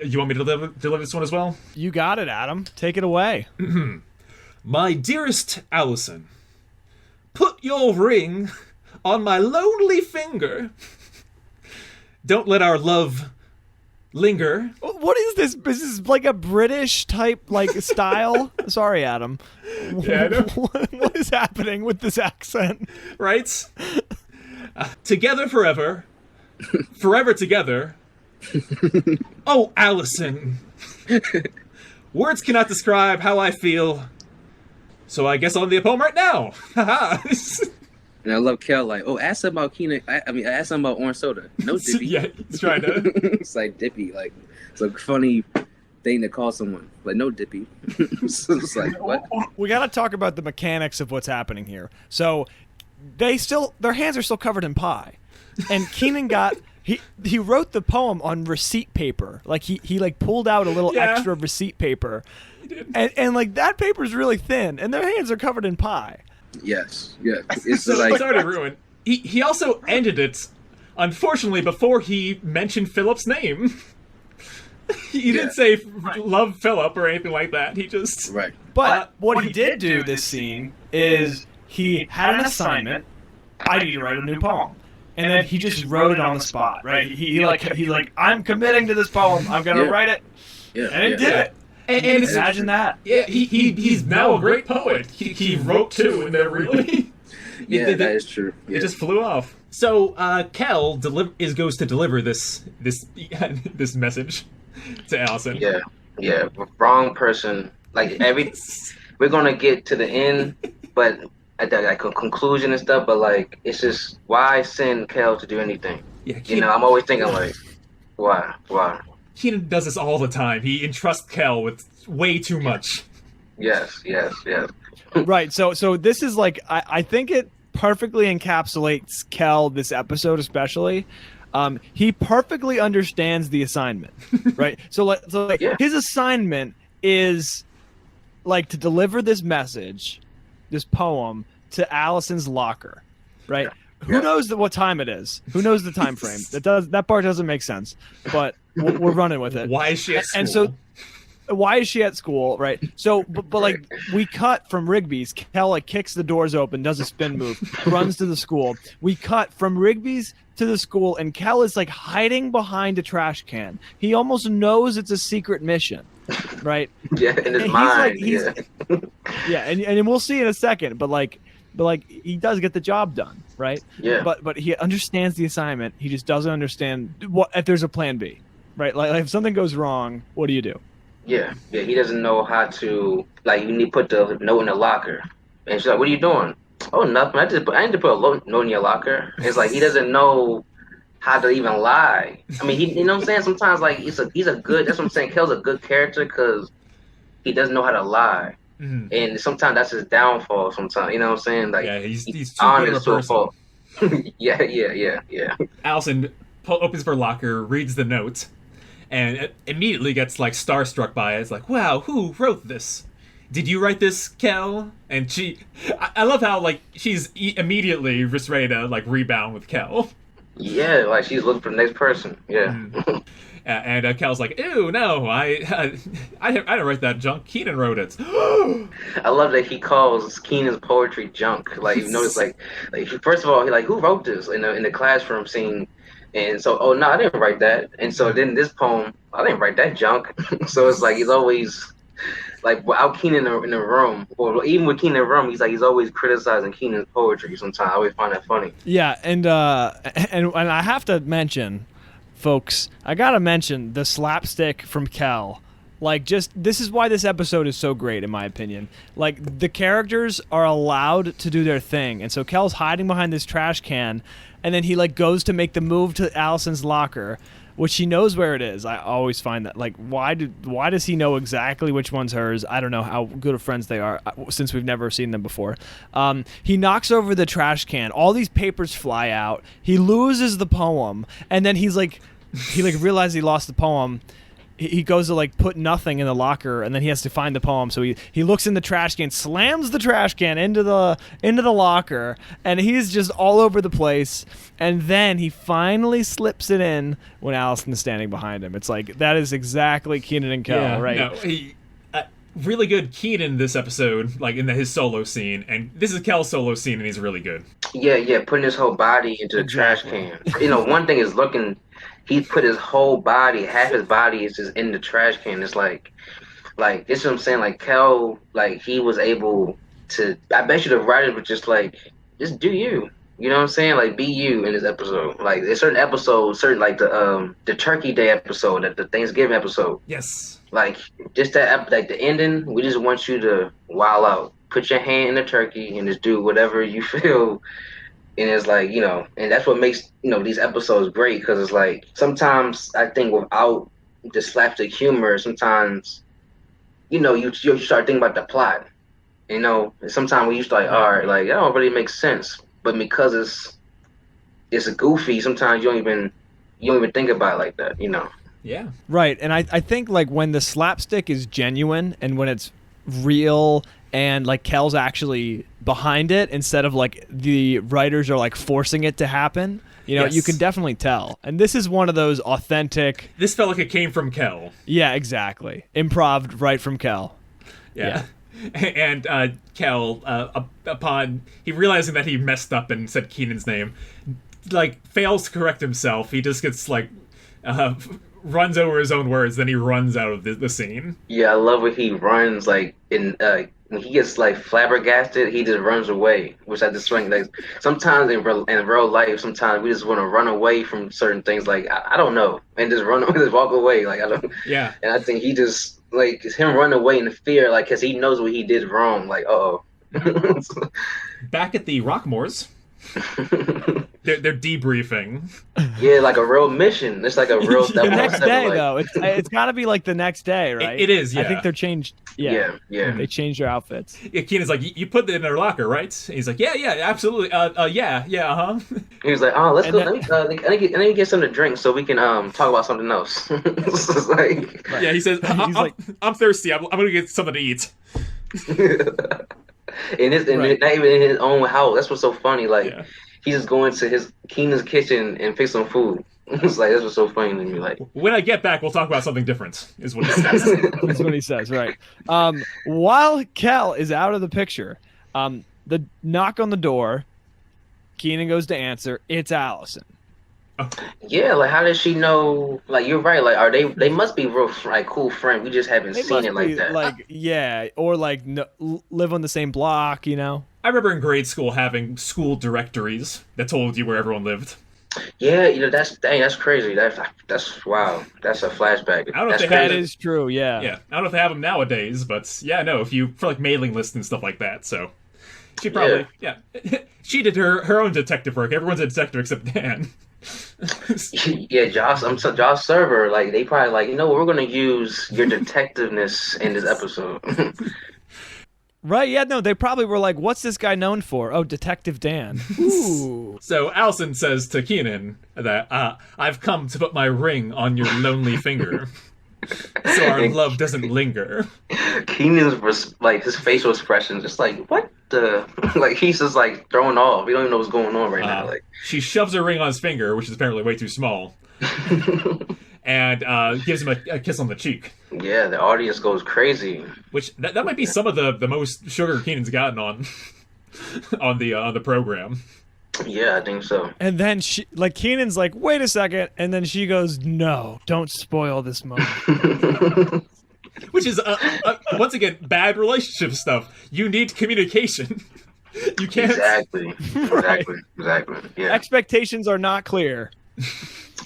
You want me to deliver this one as well? You got it, Adam. Take it away. My dearest Allison, put your ring on my lonely finger. Don't let our love linger. What is this? Is this like a British type like style? Sorry, Adam. Yeah, I know. What is happening with this accent? Right? Together forever. Forever together. Oh, Allison. Words cannot describe how I feel. So I guess I'll end the poem right now. And I love Kel, like, oh, ask him about Kenan. Ask him about orange soda. No Dippy. Yeah, he's trying to. It's like Dippy, like, it's a funny thing to call someone. Like, no Dippy. So it's like, what? We got to talk about the mechanics of what's happening here. So their hands are still covered in pie. And Kenan he wrote the poem on receipt paper. Like, he like pulled out a little extra receipt paper. He did. And like, that paper's really thin, and their hands are covered in pie. Yes. It's So like, it's already ruined. He also ended it, unfortunately, before he mentioned Philip's name. He didn't say love Philip or anything like that. He just... right. But what he did do this scene is he had an assignment. I need to write a new poem. And then he just wrote it on the spot, right? He like, I'm committing to this poem. I'm going to write it. Yeah. And he did it. And Imagine that. Yeah, he's now a great poet. He wrote two, and they're really Yeah, that is true. Yeah. It just flew off. So Kel goes to deliver this this message to Allison. Yeah, wrong person. Like we're gonna get to the end, but at the like a conclusion and stuff. But like, it's just why send Kel to do anything? Yeah, I'm always thinking like, why? Kenan does this all the time. He entrusts Kel with way too much. Yes. Right. So this is like I think it perfectly encapsulates Kel this episode especially. He perfectly understands the assignment, right? So his assignment is like to deliver this message, this poem to Allison's locker, right? Yeah. Who knows what time it is? Who knows the time frame? That part doesn't make sense, but we're running with it. Why is she at school? And so, why is she at school, right? So, but like we cut from Rigby's. Kel like kicks the doors open, does a spin move, runs to the school. We cut from Rigby's to the school, and Kel is like hiding behind a trash can. He almost knows it's a secret mission, right? Yeah, in his mind. Yeah, and we'll see in a second, but like he does get the job done, right? Yeah. But he understands the assignment. He just doesn't understand what if there's a plan B, right? Like if something goes wrong, what do you do? Yeah. He doesn't know how to you need to put the note in the locker, and she's like, "What are you doing?" "Oh, nothing. I need to put a note in your locker." It's like he doesn't know how to even lie. I mean, you know what I'm saying? Sometimes like he's a good. That's what I'm saying. Kel's a good character because he doesn't know how to lie. Mm-hmm. And sometimes that's his downfall. Sometimes, you know what I'm saying? Like, yeah, he's too good of a person. Yeah. Allison opens her locker, reads the note, and immediately gets like starstruck by it. It's like, wow, who wrote this? Did you write this, Kel? And I love how like she's immediately just ready to like rebound with Kel. Yeah, like she's looking for the next person. Yeah. Mm-hmm. And Kel's like, ew, no, I didn't write that junk. Kenan wrote it. I love that he calls Kenan's poetry junk. Like, you know, it's like first of all, he like, who wrote this in the classroom scene? And so, oh no, I didn't write that. And so then this poem, I didn't write that junk. So it's like he's always like without Kenan in the room, or even with Kenan in the room, he's always criticizing Kenan's poetry. Sometimes I always find that funny. Yeah, and I have to mention, folks, I gotta mention the slapstick from Kel. Like, this is why this episode is so great, in my opinion. Like, the characters are allowed to do their thing, and so Kel's hiding behind this trash can, and then he like goes to make the move to Allison's locker, which he knows where it is. I always find that, like, why does he know exactly which one's hers? I don't know how good of friends they are since we've never seen them before. He knocks over the trash can. All these papers fly out. He loses the poem, and then he realizes he lost the poem. He goes to like put nothing in the locker, and then he has to find the poem. So he looks in the trash can, slams the trash can into the locker, and he's just all over the place. And then he finally slips it in when Allison is standing behind him. It's like that is exactly Kenan and Kel, right? No, he really good Kenan this episode, like in his solo scene, and this is Kel's solo scene, and he's really good. Yeah, putting his whole body into the trash can. You know, one thing is looking. He put his whole body, half his body is just in the trash can. It's like this is what I'm saying. Like Kel, like he was able to. I bet you the writers were just do you. You know what I'm saying? Like be you in this episode. Like there's certain episodes, like the Turkey Day episode, the Thanksgiving episode. Yes. Like just that, like the ending. We just want you to wild out, put your hand in the turkey, and just do whatever you feel. And it's like, you know, and that's what makes, you know, these episodes great, because it's like sometimes I think without the slapstick humor, sometimes, you know, you start thinking about the plot, you know, and sometimes we used to like, all right, like, that don't really make sense. But because it's a goofy, sometimes you don't even think about it like that, you know. Yeah. Right. And I think like when the slapstick is genuine and when it's real and like Kel's actually behind it instead of like the writers are like forcing it to happen, you know, you can definitely tell. And this is one of those authentic. This felt like it came from Kel. Yeah, exactly. Improv right from Kel. Yeah. And Kel, upon he realizing that he messed up and said Kenan's name, like fails to correct himself. He just gets like runs over his own words, then he runs out of the scene. Yeah, I love when he runs like in when he gets like flabbergasted, he just runs away. Which I just think like sometimes in real life, sometimes we just want to run away from certain things. Like I don't know, and just run away, just walk away. Like I don't. Yeah. And I think he just like him run away in fear, like because he knows what he did wrong. Like oh. Back at the Rockmores. They're debriefing. Yeah, like a real mission. It's like a real. The next day, though, it's got to be like the next day, right? It is. Yeah. I think they're changed. Yeah. They changed their outfits. Yeah, Kenan's like, you put it in their locker, right? And he's like, yeah, absolutely. Yeah, uh-huh. He was like, oh, let's go. Let me get something to drink so we can talk about something else. It's like, yeah, he says, I'm thirsty. I'm gonna get something to eat. Not even in his own house. That's what's so funny. Like he's just going to Kenan's kitchen and pick some food. It's like that's what's so funny to me. Like when I get back, we'll talk about something different. Is what he says. That's what he says, right? While Kel is out of the picture, the knock on the door. Kenan goes to answer. It's Allison. Yeah, like how does she know? Like you're right. Like are they must be real like cool friends. We just haven't seen it like that. Like or like live on the same block. You know. I remember in grade school having school directories that told you where everyone lived. Yeah, that's crazy. That's wow. That's a flashback. I don't know if that is true. Yeah. Yeah. I don't know if they have them nowadays, but yeah, no. If you for like mailing lists and stuff like that, so she probably she did her own detective work. Everyone's a detective except Dan. Yeah, Josh Server. Like they probably like we're gonna use your detectiveness in this episode. Right, yeah, no, they probably were like, what's this guy known for? Oh, Detective Dan. Ooh. So Allison says to Kenan that, I've come to put my ring on your lonely finger, so our love doesn't linger. Kenan's, like, his facial expression just like, what the? Like, he's just, like, thrown off. We don't even know what's going on right now. Like, she shoves her ring on his finger, which is apparently way too small, and gives him a kiss on the cheek. Yeah, the audience goes crazy. Which that might be some of the most sugar Kenan's gotten on the program. Yeah, I think so. And then Kenan's like, wait a second, and then she goes, no, don't spoil this moment. Which is once again bad relationship stuff. You need communication. You can't exactly. Yeah. Expectations are not clear.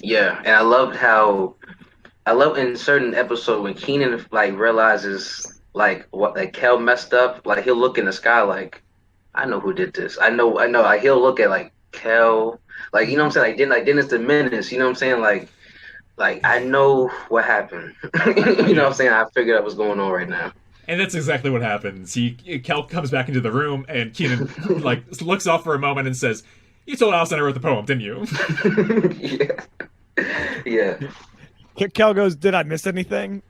Yeah, and I love in certain episodes when Kenan like realizes like what like Kel messed up, like he'll look in the sky like, I know who did this. I know. Like he'll look at like Kel, like you know what I'm saying, like Dennis the Menace. You know what I'm saying, like I know what happened. You know what I'm saying. I figured out what's going on right now. And that's exactly what happens. Kel comes back into the room and Kenan like looks off for a moment and says, "You told Allison I wrote the poem, didn't you?" Yeah. Kel goes, did I miss anything?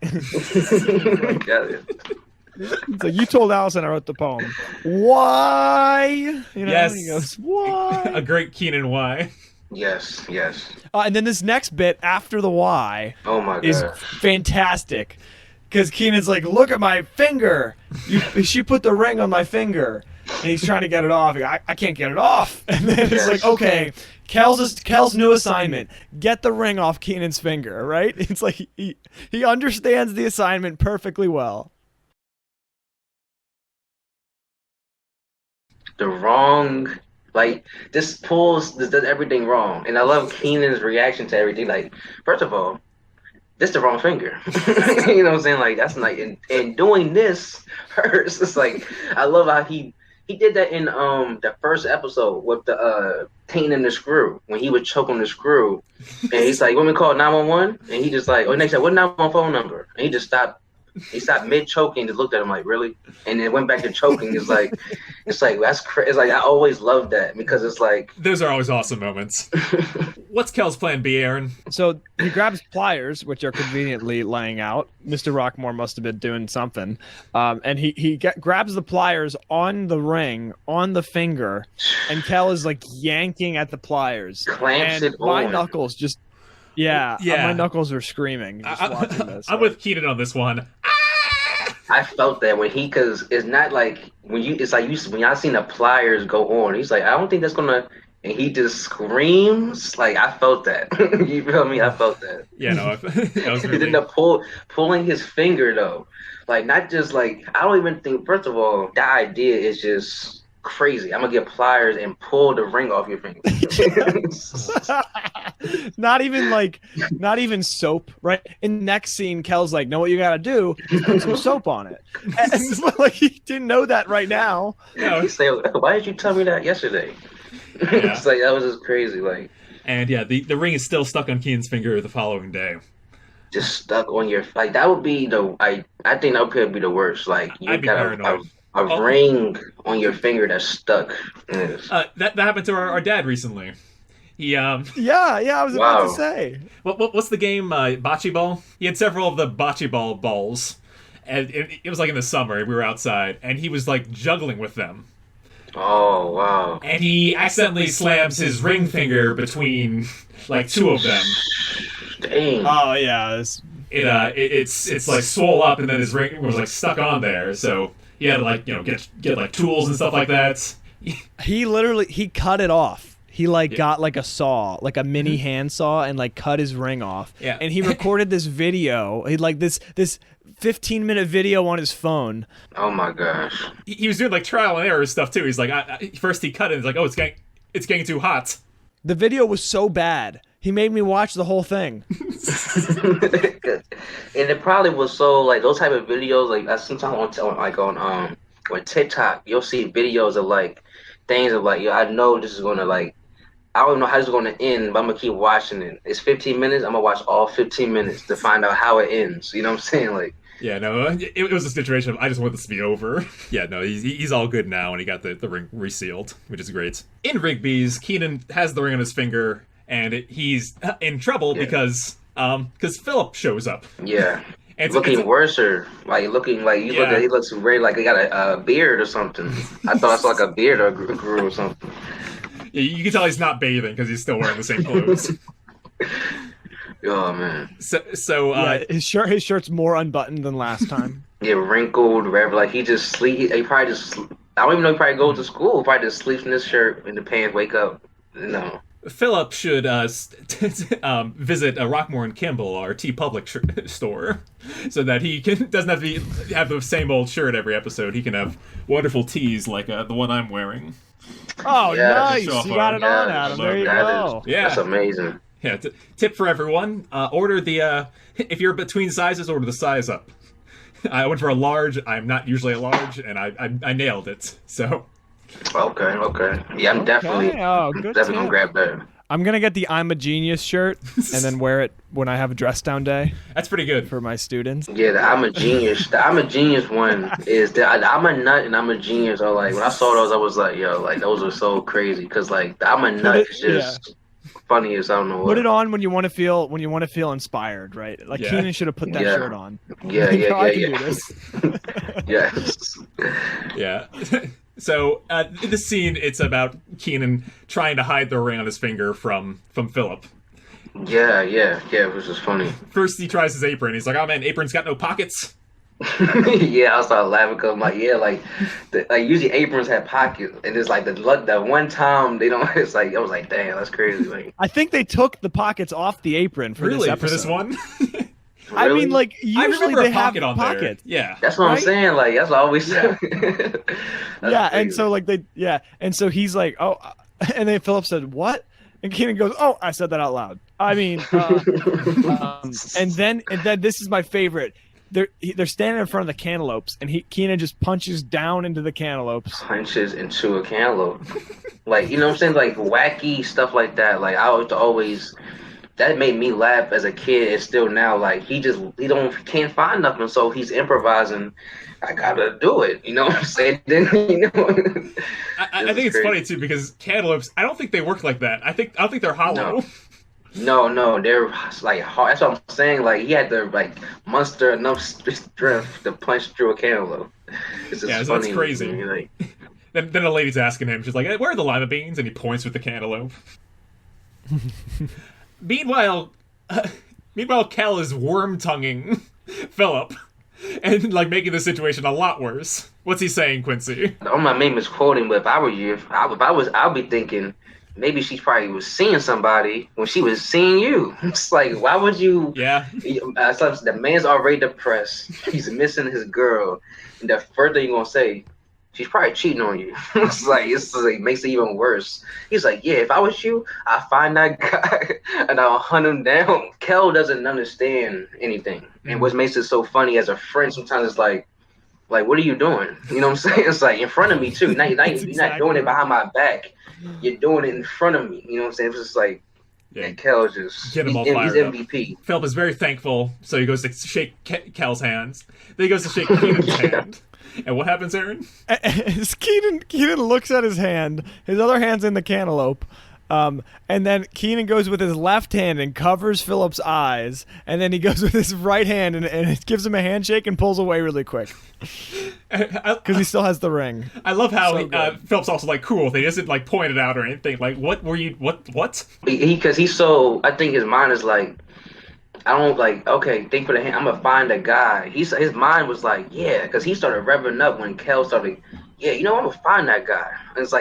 So you told Allison I wrote the poem. Why? Yes. He goes, why? A great Kenan why. Yes. And then this next bit after the why is fantastic. Because Kenan's like, look at my finger. She put the ring on my finger. And he's trying to get it off. I can't get it off. And then it's like, okay, Kel's new assignment. Get the ring off Kenan's finger, right? It's like he understands the assignment perfectly well. The wrong, like, this does everything wrong. And I love Kenan's reaction to everything. Like, first of all, this the wrong finger. You know what I'm saying? Like, that's like, and doing this hurts. It's like, I love how he did that in the first episode with the pain in the screw when he would choke on the screw, and he's like, "Want me to call 911?" And he just like, "Oh, next time, what 911 phone number?" And he just stopped. He stopped mid choking, just looked at him like, "Really?" And then went back to choking. It's like that's crazy. It's like I always love that because it's like those are always awesome moments. What's Kel's plan B, Aaron? So he grabs pliers, which are conveniently laying out. Mr. Rockmore must have been doing something, and he grabs the pliers on the ring, on the finger, and Kel is like yanking at the pliers. Clamps it on. My knuckles just. Yeah, my knuckles are screaming just watching this. I'm with Kenan on this one. I felt that because it's not like when y'all seen the pliers go on. He's like, I don't think that's gonna and he just screams. Like I felt that. You feel me? I felt that. Yeah, no, that was He really. ended up pulling his finger though. Like not just like I don't even think. First of all, the idea is just crazy. I'm gonna get pliers and pull the ring off your finger. not even soap, right? In the next scene, Kel's like, know what you gotta do? Put some soap on it. And like he didn't know that right now. No. He say, why did you tell me that yesterday? Yeah. It's like that was just crazy. Like And yeah, the ring is still stuck on Kenan's finger the following day. just stuck on your like that would be the I think that would probably be the worst. Like you I'd be got paranoid. a ring on your finger that's stuck. Yes. That happened to our dad recently. He Yeah, I was about to say. what's the game? Bocce ball. He had several of the bocce ball balls, and it was like in the summer. We were outside, and he was like juggling with them. Oh wow. And he accidentally slams his ring finger between like two of them. Dang. Oh yeah, It's like swole up, and then his ring was like stuck on there. So he had to like get like tools and stuff like that. he cut it off. He got like a saw, like a mini hand saw, and like cut his ring off. Yeah. And he recorded this video. He like this 15-minute video on his phone. Oh my gosh. He was doing like trial and error stuff too. He's like, first he cut it. He's like, oh, it's getting too hot. The video was so bad. He made me watch the whole thing. And it probably was so like those type of videos like sometimes on TikTok you'll see videos of like things of like I know this is gonna like I don't know how this is gonna end, but I'm gonna keep watching it. It's 15 minutes. I'm gonna watch all 15 minutes to find out how it ends. You know what I'm saying? Like Yeah, no, it was a situation of I just want this to be over. Yeah, no, he's all good now, and he got the ring resealed, which is great. In Rigby's, Kenan has the ring on his finger, and he's in trouble because Phillip shows up. yeah. And looking worser, like looking like you look at he looks very like he got a beard or something. I thought I saw like a beard or grew or something. You can tell he's not bathing because he's still wearing the same clothes. Oh man. So his shirt's more unbuttoned than last time. Yeah, wrinkled, whatever. Like he just sleep. He probably just. I don't even know. He probably goes to school. He probably just sleeps in his shirt in the pants. Wake up. No. Phillip should visit Rockmore and Kimball, our T Public store, so that he doesn't have to have the same old shirt every episode. He can have wonderful tees like the one I'm wearing. Oh, Yeah, nice! show off You got it our- on, yeah, Adam. There you that go. Yeah. That's amazing. Yeah, tip for everyone: order the if you're between sizes, order the size up. I went for a large. I'm not usually a large, and I nailed it. So. Okay. Yeah, I'm definitely good gonna tip. grab that. I'm gonna get the I'm a Genius shirt and then wear it when I have a dress down day That's pretty good. for my students. Yeah, the I'm a genius. The I'm a genius one is the I'm a nut and I'm a genius are like when I saw those I was like, yo, like those are so crazy because like the I'm a nut is just funny as I don't know what. Put it on when you want to feel inspired, right? Like Yeah. Kenan should have put that Yeah. shirt on. Yeah, I can do this. Yes. Yeah. So in this scene, it's about Kenan trying to hide the ring on his finger from Phillip. Yeah, which is funny. First, he tries his apron. He's like, "Oh man, apron's got no pockets." Yeah, I started laughing because I'm like, yeah, like usually aprons have pockets, and it's like the one time they don't. It's like I was like, damn, that's crazy. Like, I think they took the pockets off the apron for this Really, episode. for this one? I really? mean, like I usually remember they a have pocket on there. pockets. Yeah. That's what I'm Right? saying. Like that's what I always say. Yeah, and so like and so he's like, oh, and then Phillip said, what? And Kenan goes, oh, I said that out loud. I mean, and then this is my favorite. They're standing in front of the cantaloupes, and Kenan just punches down into the cantaloupes. punches into a cantaloupe. Like, you know what I'm saying? Like wacky stuff like that. Like I was always that made me laugh as a kid and still now. Like he can't find nothing, so he's improvising. I gotta do it. You know what I'm saying? Then you know. I think it's funny too because cantaloupes. I don't think they work like that. I don't think they're hollow. No, they're like hard. That's what I'm saying. Like he had to like muster enough strength to punch through a cantaloupe. It's just Yeah, so funny. that's crazy. Like, Then a lady's asking him. She's like, "Where are the lima beans?" And he points with the cantaloupe. Meanwhile, Cal is worm tonguing Phillip and like making the situation a lot worse. What's he saying, Quincy? all my meme is quoting, but if I were you, I'd be thinking, maybe she probably was seeing somebody when she was seeing you. It's like, why would you? Yeah. The man's already depressed. He's missing his girl, and the first thing you're gonna say, she's probably cheating on you. It's like makes it even worse. He's like, yeah, if I was you, I'd find that guy and I'll hunt him down. Kel doesn't understand anything, and what makes it so funny as a friend, sometimes it's like, what are you doing? You know what I'm saying? It's like in front of me too. You're not doing it behind my back. You're doing it in front of me. You know what I'm saying? It's just like, yeah, Kel's just get him all he's fired MVP. Up. Philip is very thankful, so he goes to shake Kel's hands. Then he goes to shake Kenan's hand. And what happens, Aaron? Kenan looks at his hand. His other hand's in the cantaloupe. And then Kenan goes with his left hand and covers Philip's eyes. And then he goes with his right hand and it gives him a handshake and pulls away really quick. Because he still has the ring. I love how Philip's also like cool. He doesn't like point it out or anything. Like, what were you? What? Because he's so. I think his mind is like, I don't like. Okay, think for the hand. I'm gonna find a guy. His mind was like, yeah, because he started revving up when Kel started. Yeah, I'm gonna find that guy. And it's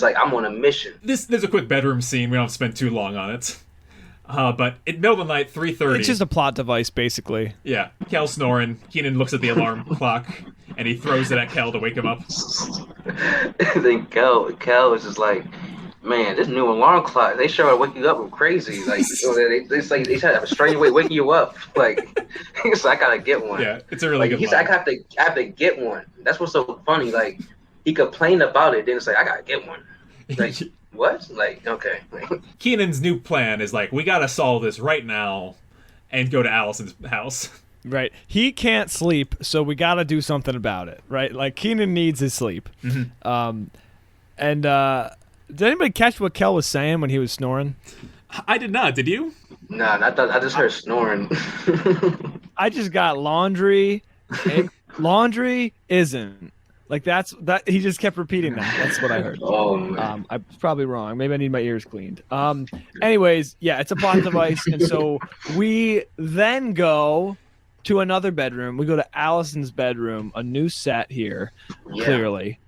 like I'm on a mission. There's a quick bedroom scene. We don't have to spend too long on it. But in middle of the night, 3:30. It's just a plot device, basically. Yeah, Kel's snoring. Kenan looks at the alarm clock, and he throws it at Kel to wake him up. Then Kel is just like, man, this new alarm clock, they sure wake you up crazy. Like, they try to have a strange way waking you up. Like, so I gotta get one. Yeah, it's a really good He's line. like, I have to get one. That's what's so funny. Like, he complained about it, then it's like, I gotta get one. Like, what? Like, okay. Kenan's new plan is like, we gotta solve this right now and go to Allison's house. Right. He can't sleep, so we gotta do something about it, right? Like, Kenan needs his sleep. Mm-hmm. Did anybody catch what Kel was saying when he was snoring? I did not. Did you? Nah, I just heard snoring. I just got laundry. Laundry isn't. Like, that he just kept repeating that. That's what I heard. Oh, man. I'm probably wrong. Maybe I need my ears cleaned. Anyways, yeah, it's a plot device, and so we then go to another bedroom. We go to Allison's bedroom, a new set here, clearly.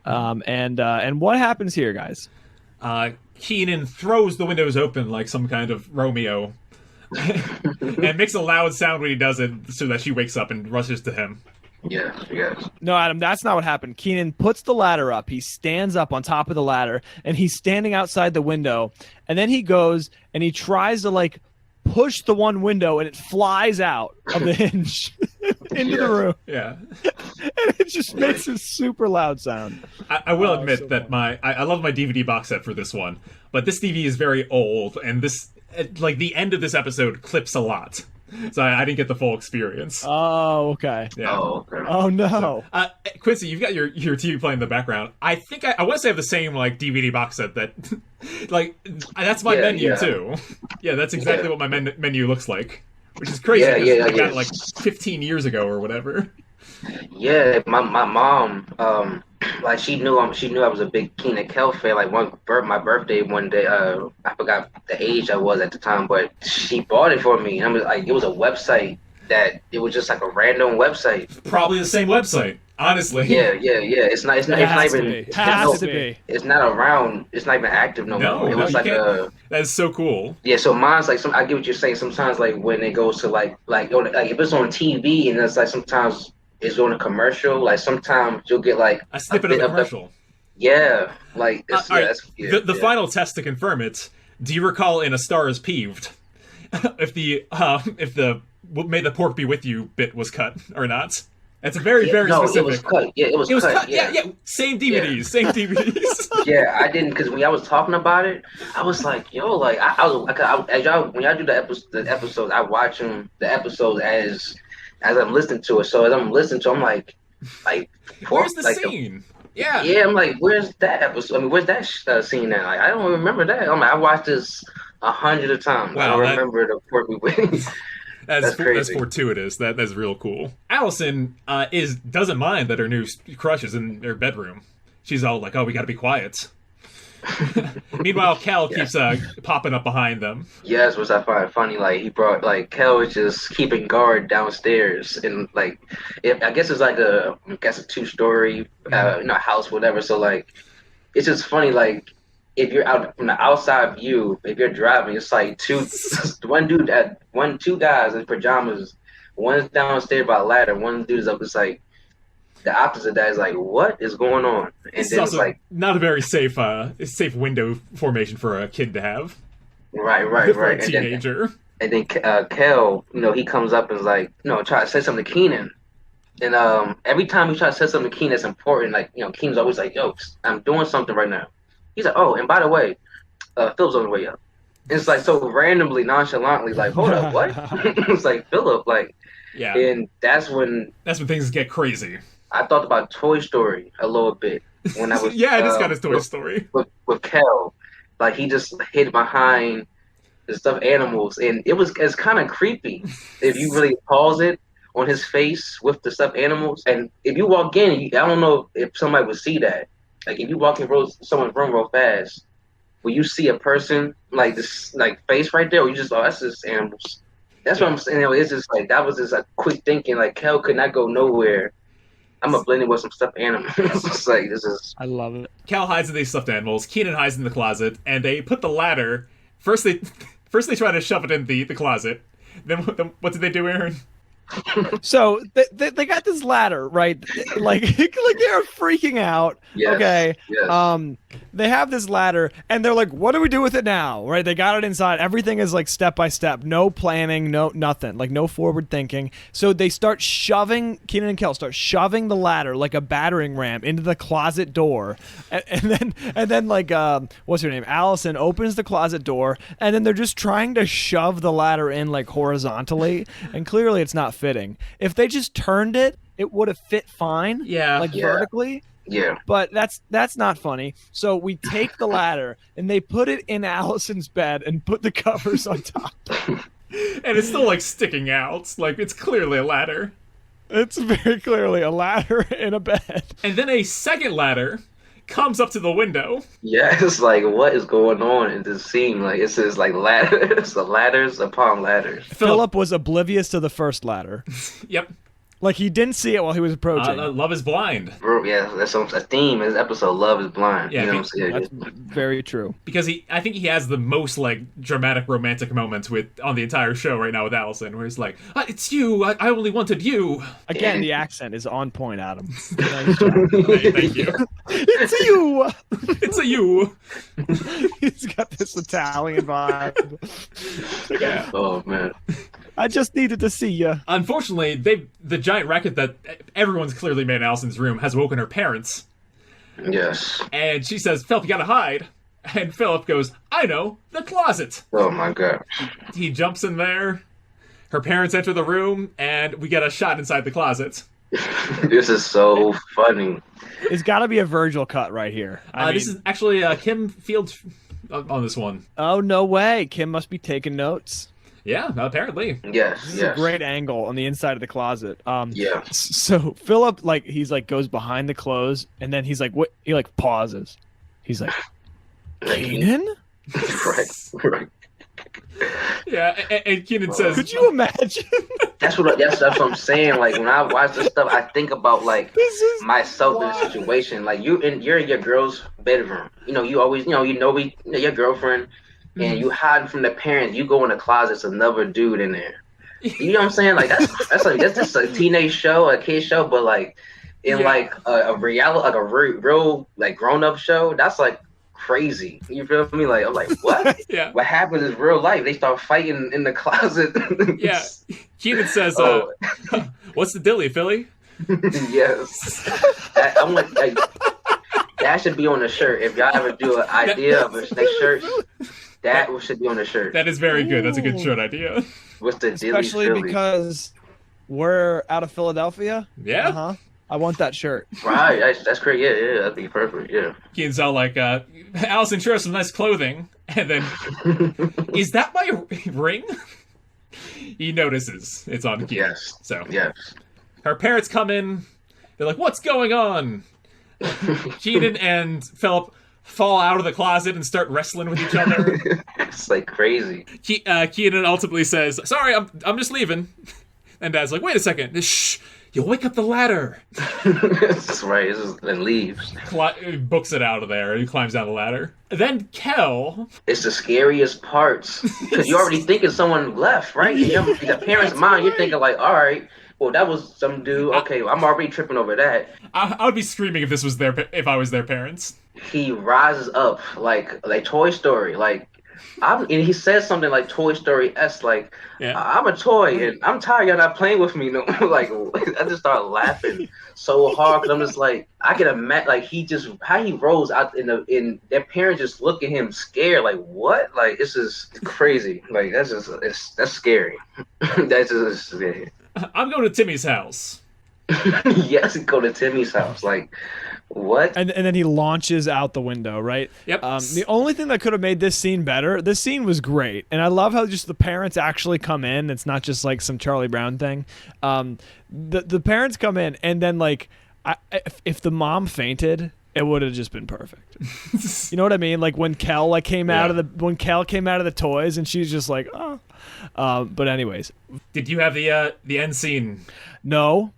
And what happens here, guys? Kenan throws the windows open like some kind of Romeo, and makes a loud sound when he does it, so that she wakes up and rushes to him. Yeah, yes. No, Adam, that's not what happened. Kenan puts the ladder up. He stands up on top of the ladder, and he's standing outside the window. And then he goes and he tries to, like, push the one window, and it flies out of the hinge into the room. Yeah. And it just makes a super loud sound. I will admit that I love my DVD box set for this one, but this DVD is very old, and this, like, the end of this episode clips a lot. So I didn't get the full experience. Oh, okay. Yeah. Oh, okay. Oh, no. So, Quincy, you've got your TV playing in the background. I think I want to say I have the same, like, DVD box set that, like, that's my menu too. Yeah, that's exactly what my menu looks like, which is crazy. I got it like 15 years ago or whatever. Yeah, my mom, like she knew I was a big Kenan Kel fan. Like my birthday one day, I forgot the age I was at the time, but she bought it for me. And I was like, it was a website that it was just like a random website. Probably the same website, honestly. Yeah. It's not even it's not around. It's not even active no more. It was like that's so cool. Yeah, so mine's like I get what you're saying. Sometimes like when it goes to like if it's on TV and it's like sometimes it's on a commercial. Like sometimes you'll get like a snippet of the commercial. Like the final test to confirm it. Do you recall in A Star Is Peeved if the "May the pork be with you" bit was cut or not? That's a very specific. It was cut. Yeah, it was cut. Yeah. Same DVDs. Yeah, I didn't, because when y'all was talking about it, I was like, yo, like when y'all do the episodes, I watch them the episodes as I'm listening to it. So as I'm listening to, I'm like, where's the scene? Yeah, I'm like, where's that episode? I mean, where's that scene at? Like, I don't remember that. I'm like, I watched this 100 times. Wow, I don't remember the pork we went. That's fortuitous. That's real cool. Allison doesn't mind that her new crush is in her bedroom. She's all like, "Oh, we got to be quiet." Meanwhile, Kel keeps popping up behind them. Yes, which I find funny. Like he brought like Kel was just keeping guard downstairs, and like I guess it's like a 2-story house, whatever. So like it's just funny. Like if you're out from the outside view, if you're driving, it's like two guys in pajamas. One's downstairs by a ladder. One dude's up. It's like the opposite of that is like, what is going on? And This is then it's also like, not a very safe window formation for a kid to have. right. For a teenager. And then Kel, he comes up and is like, try to say something to Kenan. And every time he tries to say something to Kenan that's important, like, Kenan's always like, yo, I'm doing something right now. He's like, oh, and by the way, Philip's on the way up. And it's like so randomly, nonchalantly, like, hold up, what? It's like, Philip, like, Yeah. and that's when things get crazy. I thought about Toy Story a little bit when I was Yeah, it is kind of Toy Story. with Kel. Like, he just hid behind the stuffed animals, and it's kind of creepy if you really pause it on his face with the stuffed animals. And if you walk in, I don't know if somebody would see that. Like, if you walk in someone's room real fast, will you see a person like this, like face right there, or you just, that's just animals? That's what I'm saying. It's just like that was just a quick thinking. Like, Kel could not go nowhere. I'm gonna blend it with some stuffed animals. It's like this is. I love it. Cal hides in these stuffed animals. Kenan hides in the closet, and they put the ladder. First they try to shove it in the closet. Then what did they do, Aaron? So they got this ladder, right? Like they're freaking out. Yes, okay. yes. They have this ladder, and they're like, "What do we do with it now?" Right? They got it inside. Everything is like step by step, no planning, no nothing, like no forward thinking. So they start shoving. Kenan and Kel start shoving the ladder like a battering ram into the closet door, and then like what's her name? Allison opens the closet door, and then they're just trying to shove the ladder in like horizontally, and clearly it's not fitting. If they just turned it, it would have fit fine. Yeah. Like Yeah. vertically. Yeah. But that's not funny. So we take the ladder and they put it in Allison's bed and put the covers on top. And it's still like sticking out. Like it's clearly a ladder. It's very clearly a ladder in a bed. And then a second ladder comes up to the window. Yeah, it's like what is going on in this scene? Like it says like ladders, ladders upon ladders. Philip was oblivious to the first ladder. Yep. Like he didn't see it while he was approaching. Love is blind. Bro, yeah, that's a theme in this episode. Love is blind. Yeah, you know what I'm saying? That's very true. Because I think he has the most like dramatic romantic moments on the entire show right now with Allison, where he's like, "It's you. I only wanted you." Again, the accent is on point, Adam. Nice job. Thank you. It's you. It's a you. He's got this Italian vibe. Yeah. Oh man. I just needed to see you. Unfortunately, the giant racket that everyone's clearly made in Allison's room has woken her parents. Yes. And she says, "Philip, you gotta hide." And Philip goes, "I know, the closet." Oh my god. He jumps in there. Her parents enter the room, and we get a shot inside the closet. This is so funny. It's got to be a Virgil cut right here. This is actually Kim Fields on this one. Oh, no way. Kim must be taking notes. Yeah, apparently. Yes. This is Yes. a great angle on the inside of the closet. Yeah. So Philip, he's goes behind the clothes, and then he's like, what? He pauses. He's like, Kenan? Right. Yeah, and Kenan says, Could you imagine? That's what I'm saying. Like when I watch this stuff, I think about like myself in a situation. Like you're in your girl's bedroom. You always your girlfriend, and you hide from the parents. You go in the closet, it's another dude in there. You know what I'm saying? Like that's just a teenage show, a kid show, but like in like a reality, like a real like grown up show. That's like crazy. You feel me? Like I'm like, what? Yeah. What happened is real life. They start fighting in the closet. Yeah. Kenan says, "What's the dilly, Philly?" Yes. I'm like, that should be on the shirt. If y'all ever do an idea of a snake shirt, that should be on the shirt. That is very good. That's a good shirt idea. What's the dilly Especially Philly? because we're out of Philadelphia. Yeah. Uh-huh. I want that shirt. Right, that's great. Yeah, that'd be perfect. Yeah. Kenan's all like, "Allison sure has some nice clothing." And then, "Is that my ring?" He notices it's on Kenan. Yes. So Yes. her parents come in. They're like, "What's going on?" Kenan and Philip fall out of the closet and start wrestling with each other. It's like crazy. Kenan ultimately says, "Sorry, I'm just leaving." And Dad's like, "Wait a second. Shh. "You'll wake up the ladder." That's right. Then leaves. Books it out of there. He climbs down the ladder. Then Kel. It's the scariest parts because you're already thinking someone left, right? In the parents' mind, you're thinking like, all right, well, that was some dude. Okay, I'm already tripping over that. I would be screaming if I was their parents. He rises up like Toy Story, like. And he says something like Toy Story-esque, like, I'm a toy and I'm tired, you're not playing with me. No, like, I just started laughing so hard because I'm just like, I can imagine, like, how he rolls out in their parents just look at him scared, like, what? Like, it's just crazy. Like, that's scary. That's just, yeah. I'm going to Timmy's house. Yes, go to Timmy's house. Like, what? And then he launches out the window, right? Yep. The only thing that could have made this scene better, this scene was great. And I love how just the parents actually come in. It's not just like some Charlie Brown thing. The parents come in, and then like, if the mom fainted, it would have just been perfect. You know what I mean? Like when Kel came out of the toys, and she's just like, oh. But anyways, did you have the end scene? No,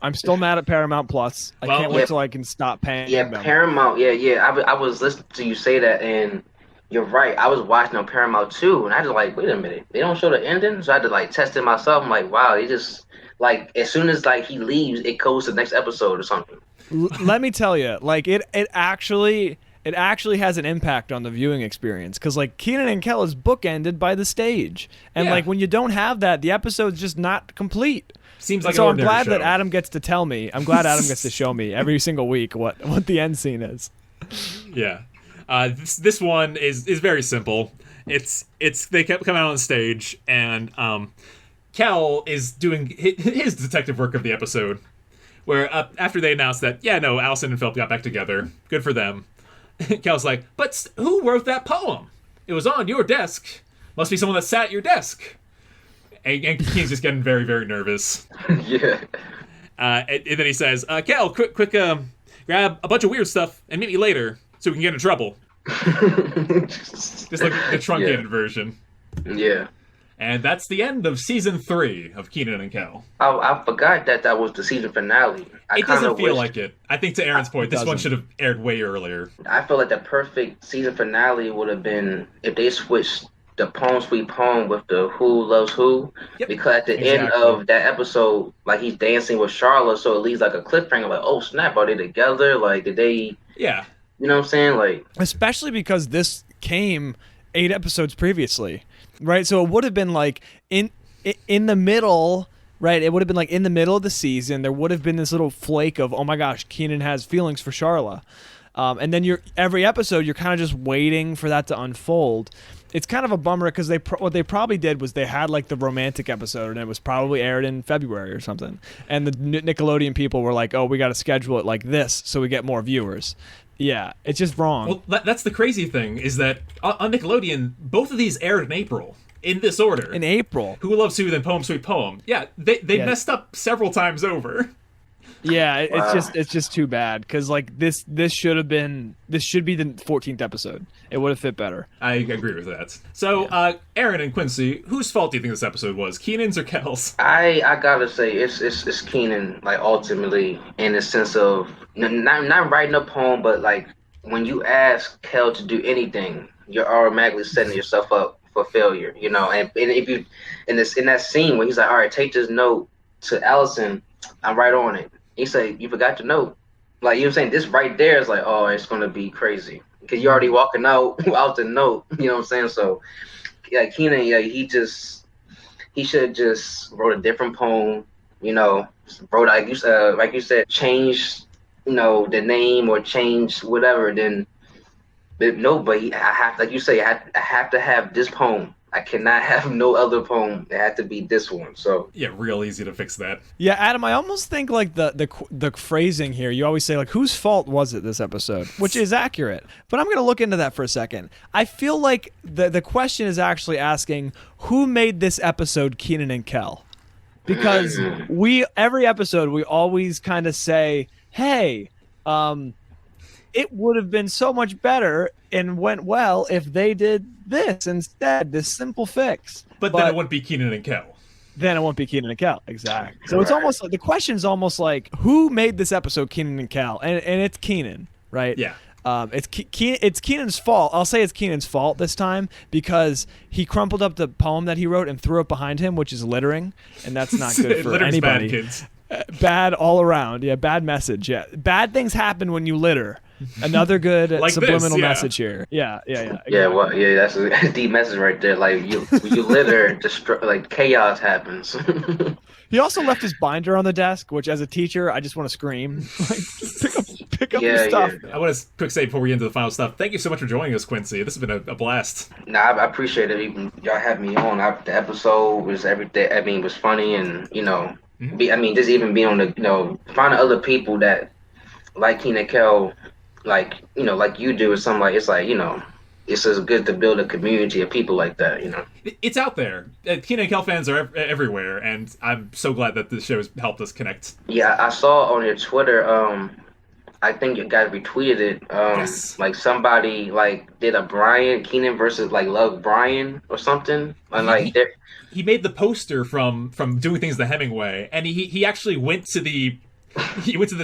I'm still mad at Paramount Plus. I can't wait till I can stop paying. Yeah, them. Paramount. Yeah. I was listening to you say that, and you're right. I was watching on Paramount too, and I just like, wait a minute, they don't show the ending, so I had to like test it myself. I'm like, wow, they just like as soon as like he leaves, it goes to the next episode or something. Let me tell you, like it actually has an impact on the viewing experience because like Kenan and Kel is bookended by the stage, and like when you don't have that, the episode's just not complete. Seems like so. I'm glad show. that Adam gets to tell me. I'm glad Adam gets to show me every single week what the end scene is. Yeah, this one is very simple. It's they kept coming out on stage, and Kel is doing his detective work of the episode, where after they announced that Allison and Phillip got back together, good for them. Kel's like, but who wrote that poem? It was on your desk. Must be someone that sat at your desk. And Kenan's just getting very, very nervous. Yeah. And then he says, Kel, quick, grab a bunch of weird stuff and meet me later so we can get in trouble. Just like the truncated version. Yeah. And that's the end of season 3 of Kenan and Kel. I forgot that was the season finale. It doesn't feel like it. I think to Aaron's point, this one should have aired way earlier. I feel like the perfect season finale would have been if they switched the Poem Sweet Poem with the Who Loves Who. Yep. Because at the end of that episode, like he's dancing with Sharla, so it leaves like a cliffhanger, like, oh snap, are they together? Like, did they? Yeah. You know what I'm saying? Like, especially because this came 8 episodes previously, right? So it would have been like in the middle. Right, it would have been like in the middle of the season. There would have been this little flake of, oh my gosh, Kenan has feelings for Sharla, and then every episode you're kind of just waiting for that to unfold. It's kind of a bummer because what they probably did was they had like the romantic episode and it was probably aired in February or something, and the Nickelodeon people were like, oh, we got to schedule it like this so we get more viewers. Yeah, it's just wrong. Well, that's the crazy thing is that on Nickelodeon, both of these aired in April. In this order. In April. Who Loves Who, then Poem Sweet Poem. Yeah, they messed up several times over. Yeah, it's just too bad because like this should be the 14th episode. It would have fit better. I agree with that. So, Aaron and Quincy, whose fault do you think this episode was? Kenan's or Kel's? I gotta say it's Kenan, like ultimately in the sense of not writing a poem, but like when you ask Kel to do anything, you're automatically setting yourself up for failure, you know. And if you in that scene where he's like, all right, take this note to Allison, I'm right on it. He said, you forgot the note. Like, you know what I'm saying? This right there is like, oh, it's gonna be crazy because you're already walking out without the note. You know what I'm saying? So yeah, Kenan, yeah, he should have just wrote a different poem, you know, wrote like you said, change, you know, the name or change whatever, then no, but I have, like you say, I have to have this poem. I cannot have no other poem. It had to be this one. So yeah, real easy to fix that. Yeah, Adam, I almost think like the phrasing here. You always say like, whose fault was it this episode, which is accurate. But I'm gonna look into that for a second. I feel like the question is actually asking who made this episode Kenan and Kel, because every episode we always kind of say, hey, it would have been so much better and went well if they did this instead, this simple fix. But then it wouldn't be Kenan and Kel. then it won't be Kenan and Kel. Exactly. So it's almost like the question's almost like who made this episode Kenan and Kel, and it's Kenan, right? Yeah. It's Kenan's fault. I'll say it's Kenan's fault this time because he crumpled up the poem that he wrote and threw it behind him, which is littering, and that's not good for Littering's anybody. bad, kids. Bad all around. Yeah, bad message. Yeah, bad things happen when you litter. Another good Like subliminal this, yeah. message here. Yeah. Yeah, well, yeah, that's a deep message right there. Like when you litter, like chaos happens. He also left his binder on the desk, which as a teacher, I just want to scream. Like, pick up your stuff. I want to quick say before we get into the final stuff, thank you so much for joining us, Quincy. This has been a blast. Nah, I appreciate it. Even y'all had me on. The episode was everything. I mean, it was funny, and just even being on the, finding other people that like Kenan Kel, like you do, or something like it's like it's just good to build a community of people like that. It's out there. Kenan and Kel fans are everywhere, and I'm so glad that this show has helped us connect. Yeah, I saw on your Twitter. I think you guys retweeted it. Yes. Like somebody did a Kenan versus Love Brian or something. And he made the poster from doing things the Hemingway, and he actually went to the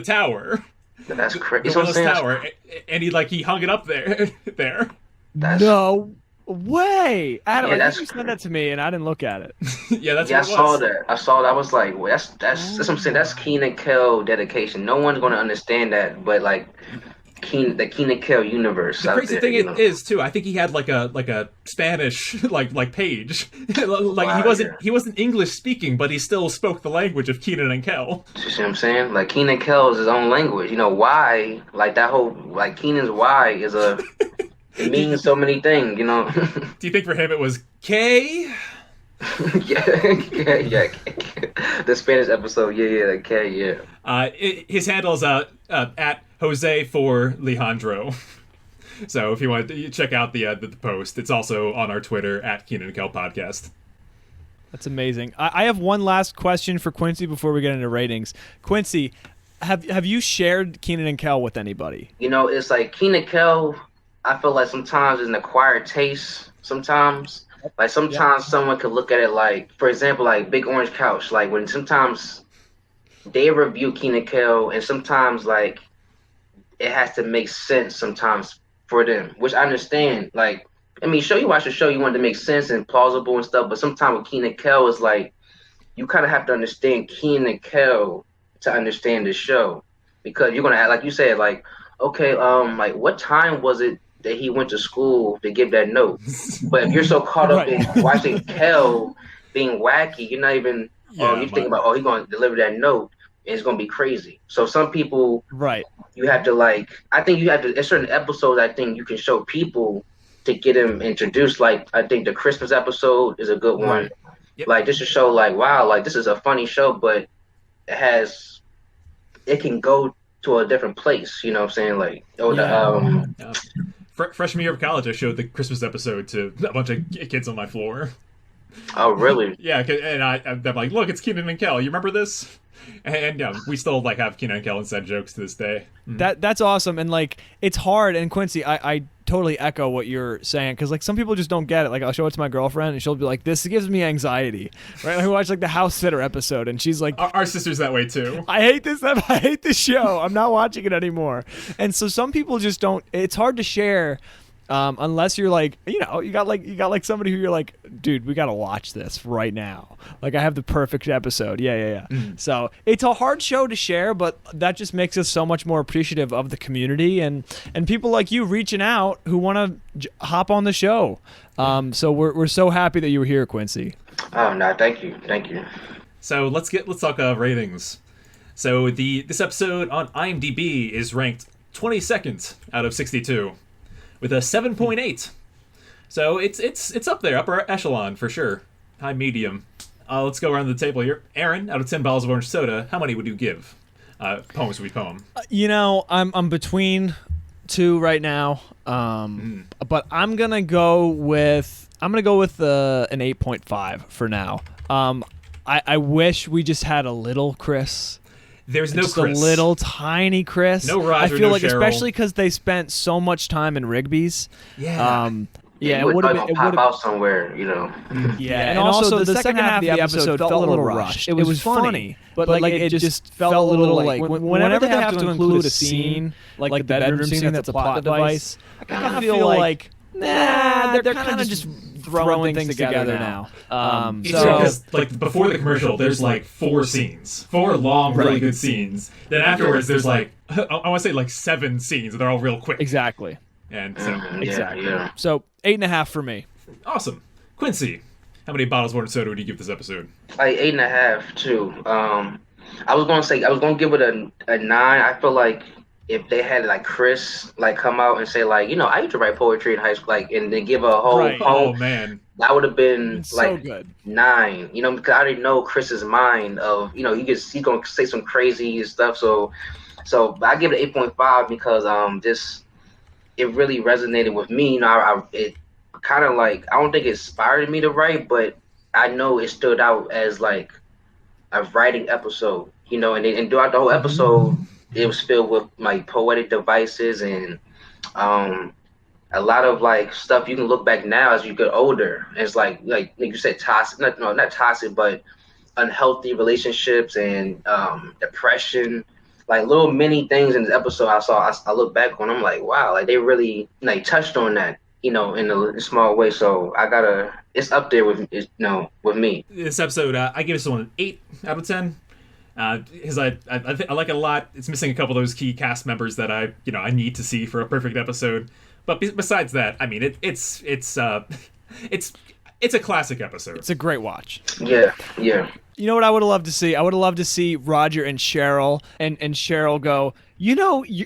tower. That's crazy. The tower, and he hung it up there. No way, Adam. Yeah, I think you sent that to me, and I didn't look at it. Yeah, that's I what it saw was. that. I saw that. I was like, well, that's what I'm saying. That's Kenan Kel dedication. No one's gonna understand that, but the Kenan Kel universe. The out crazy there, thing is too. I think he had like a Spanish page. Wow, he wasn't English speaking, but he still spoke the language of Kenan and Kel. You see what I'm saying? Like Kenan Kel is his own language. Why? That whole Kenan's why is a. It means so many things. Do you think for him it was K? yeah. The Spanish episode, K, yeah. His handle is at Jose for Alejandro. So if you want to check out the post, it's also on our Twitter at Kenan and Kel Podcast. That's amazing. I have one last question for Quincy before we get into ratings. Quincy, have you shared Kenan and Kel with anybody? It's like Kenan Kel. I feel like sometimes it's an acquired taste. Sometimes someone could look at it for example, Big Orange Couch. When sometimes they review Kenan Kel, and sometimes it has to make sense sometimes for them, which I understand. Watch the show, you want it to make sense and plausible and stuff, but sometimes with Kenan Kel is you kind of have to understand Kenan Kel to understand the show, because you're gonna act like you said okay, what time was it that he went to school to give that note? But if you're so caught up in watching Kel being wacky, you're not even you think about he's gonna deliver that note and it's gonna be crazy. So some people, right, you have to I think you have to, in certain episodes, I think you can show people to get them introduced. I think the Christmas episode is a good one. Yep. Just to show wow, this is a funny show, but it can go to a different place, you know what I'm saying? Freshman year of college, I showed the Christmas episode to a bunch of kids on my floor. Oh, really? Yeah, and I'm like, look, it's Kenan and Kel. You remember this? And we still have Kenan and Kel inside jokes to this day. That's awesome, and it's hard. And Quincy, I totally echo what you're saying, because some people just don't get it. I'll show it to my girlfriend, and she'll be like, "This gives me anxiety." Right? I watch the House Sitter episode, and she's like, "Our sister's that way too." I hate this show. I'm not watching it anymore. And so some people just don't. It's hard to share. Unless you're you got somebody who you're like, dude, we got to watch this right now. I have the perfect episode. Yeah. So it's a hard show to share, but that just makes us so much more appreciative of the community and people like you reaching out who want to hop on the show. So we're so happy that you were here, Quincy. Oh no, thank you. So let's talk ratings. So this episode on IMDb is ranked 22nd out of 62. With a 7.8, so it's up there, upper echelon for sure, high medium. Let's go around the table here. Aaron, out of 10 bottles of orange soda, how many would you give? Poem sweet poem. I'm between two right now, but I'm gonna go with an 8.5 for now. I wish we just had a little Chris. There's no just Chris. a little tiny Chris. No Roger, I feel no like Cheryl. Especially because they spent so much time in Rigby's. Yeah. Yeah, you it would would have probably been. gonna pop out somewhere, you know. Yeah, and also the second half of the episode felt a little rushed. It was funny, but like it just felt a little like whenever they have to include a scene, like the bedroom scene that's a plot device, I kind of feel like, nah, they're kind of just throwing things together now. Because like before the commercial, there's like 4 scenes, 4 long, really good scenes. Then afterwards, there's like I want to say like 7 scenes. They're all real quick. Exactly. And so Exactly. Yeah. So 8.5 for me. awesome. Quincy, how many bottles of water and soda would you give this episode? Like 8.5 too. I was gonna give it a 9. I feel like if they had like Chris like come out and say like, I used to write poetry in high school, like, and then give a whole Right. poem, Oh man, that would have been So like good. 9. Because I already know Chris's mind of he's gonna say some crazy stuff. So I give it 8.5 because just it really resonated with me. It kind of like, I don't think it inspired me to write, but I know it stood out as like a writing episode, and throughout the whole episode, it was filled with like poetic devices and a lot of like stuff you can look back now as you get older. It's like you said, toxic, not toxic, but unhealthy relationships and depression. Like little mini things in this episode I look back on, I'm like, wow, like they really like touched on that, in a small way. So it's up there with me. this episode I give this one an 8 out of 10. Because I like it a lot. It's missing a couple of those key cast members that I need to see for a perfect episode. But besides that, I mean, it's a classic episode. It's a great watch. Yeah. You know what I would have loved to see? I would have loved to see Roger and Cheryl, and Cheryl go,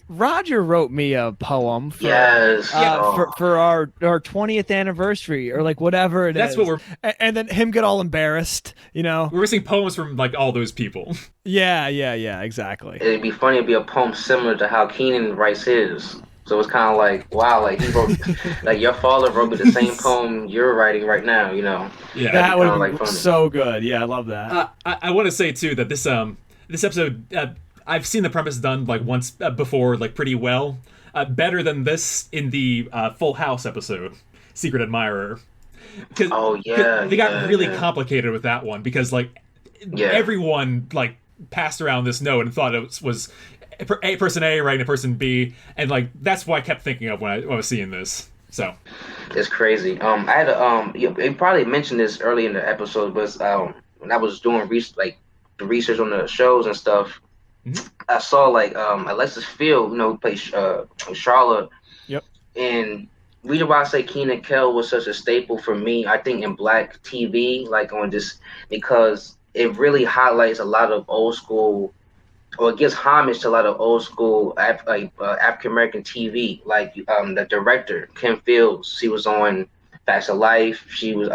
Roger wrote me a poem for, Yes. for our 20th anniversary, or like whatever it That's is. what we're. And then him get all embarrassed, We're missing poems from like all those people. Yeah, exactly. It'd be funny to be a poem similar to how Kenan writes his. So it's kind of like, wow, like he wrote, like your father wrote me the same poem you're writing right now, Yeah, That would like be funny. so good. Yeah, I love that. I want to say too that this episode, I've seen the premise done like once before, like pretty well, better than this in the Full House episode, Secret Admirer. Oh yeah, they got really complicated with that one because like everyone like passed around this note and thought it was a person A writing a person B, and like that's what I kept thinking of when I was seeing this. So it's crazy. I had you probably mentioned this early in the episode, but when I was doing the research on the shows and stuff, I saw like Alexis Field, who plays Sharla. Yep. And reason why I say Kenan Kel was such a staple for me, I think in Black TV, like on this, because it really highlights a lot of old school, or it gives homage to a lot of old school African American TV. Like the director Kim Fields, she was on Facts of Life. She was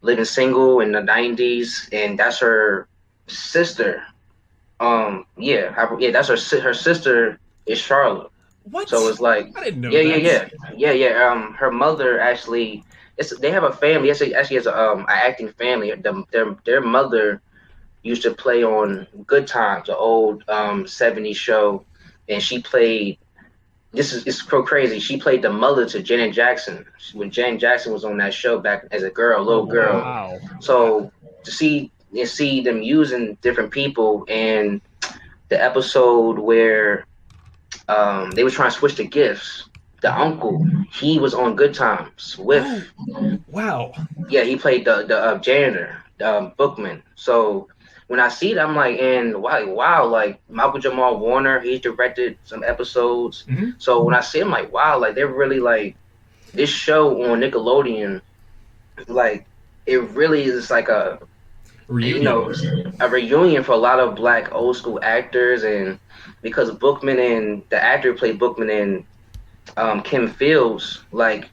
Living Single in the '90s, and that's her sister. That's her sister is Sharla. what? So it's like, I didn't know. that. Her mother actually, they have a family. Actually has a acting family. Their mother used to play on Good Times, an old '70s show, and she played. It's so crazy. She played the mother to Janet Jackson when Janet Jackson was on that show back as a little girl. Wow. So to see them using different people, and the episode where they were trying to switch the gifts. The uncle, he was on Good Times with. Wow. Yeah, he played the janitor, Bookman. So when I see it, I'm like, and wow, like Michael Jamal Warner, he directed some episodes. So when I see him, like, wow, like they're really like this show on Nickelodeon, like it really is like a Reunion. a reunion for a lot of Black old school actors, and because Bookman and the actor who played Bookman and Kim Fields, like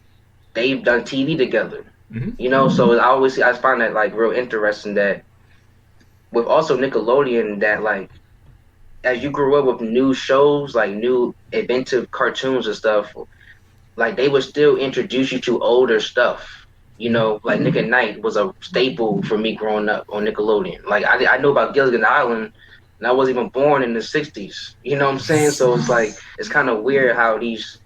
they've done TV together. So I find that like real interesting that with also Nickelodeon, that like as you grew up with new shows, like new inventive cartoons and stuff, like they would still introduce you to older stuff. Like Nick at Night was a staple for me growing up on Nickelodeon. Like I know about Gilligan Island, and I wasn't even born in the '60s. You know what I'm saying? So it's like it's kind of weird how these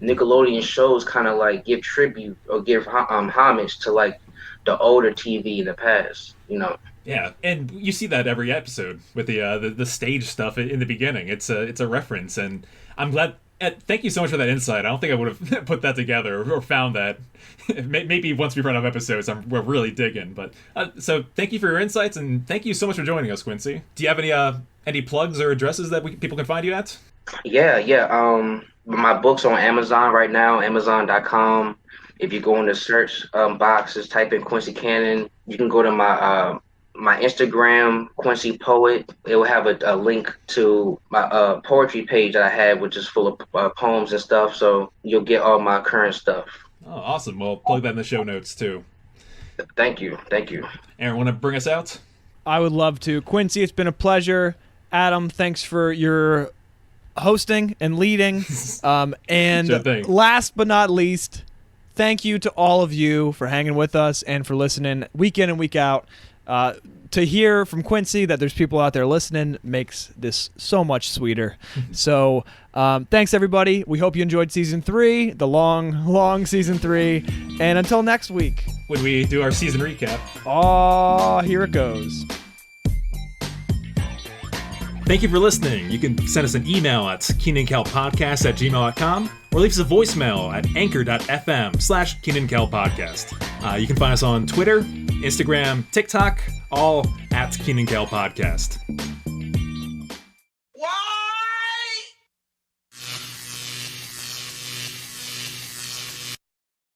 Nickelodeon shows kind of like give tribute or give homage to like the older TV in the past, you know. Yeah, and you see that every episode with the stage stuff in the beginning. It's a reference, and I'm glad. Thank you so much for that insight. I don't think I would have put that together or found that. Maybe once we run out of episodes, we're really digging. But so thank you for your insights, and thank you so much for joining us, Quincy. Do you have any plugs or addresses that people can find you at? Yeah. My book's on Amazon right now, Amazon.com. If you go in the search box, just type in Quincy Cannon. You can go to my Instagram, Quincy Poet. It will have a link to my poetry page that I have, which is full of poems and stuff. So you'll get all my current stuff. Oh, awesome. Well, plug that in the show notes too. Thank you. Aaron, want to bring us out? I would love to. Quincy, it's been a pleasure. Adam, thanks for your hosting and leading. And Sure thing. last but not least, thank you to all of you for hanging with us and for listening week in and week out. To hear from Quincy that there's people out there listening makes this so much sweeter. So thanks, everybody. We hope you enjoyed Season 3, the long Season 3. And until next week. When we do our season recap. Oh, here it goes. Thank you for listening. You can send us an email at kenancalpodcast@gmail.com or leave us a voicemail at anchor.fm/KenanCalPodcast. You can find us on Twitter, Instagram, TikTok, all at Kenan Cal Podcast.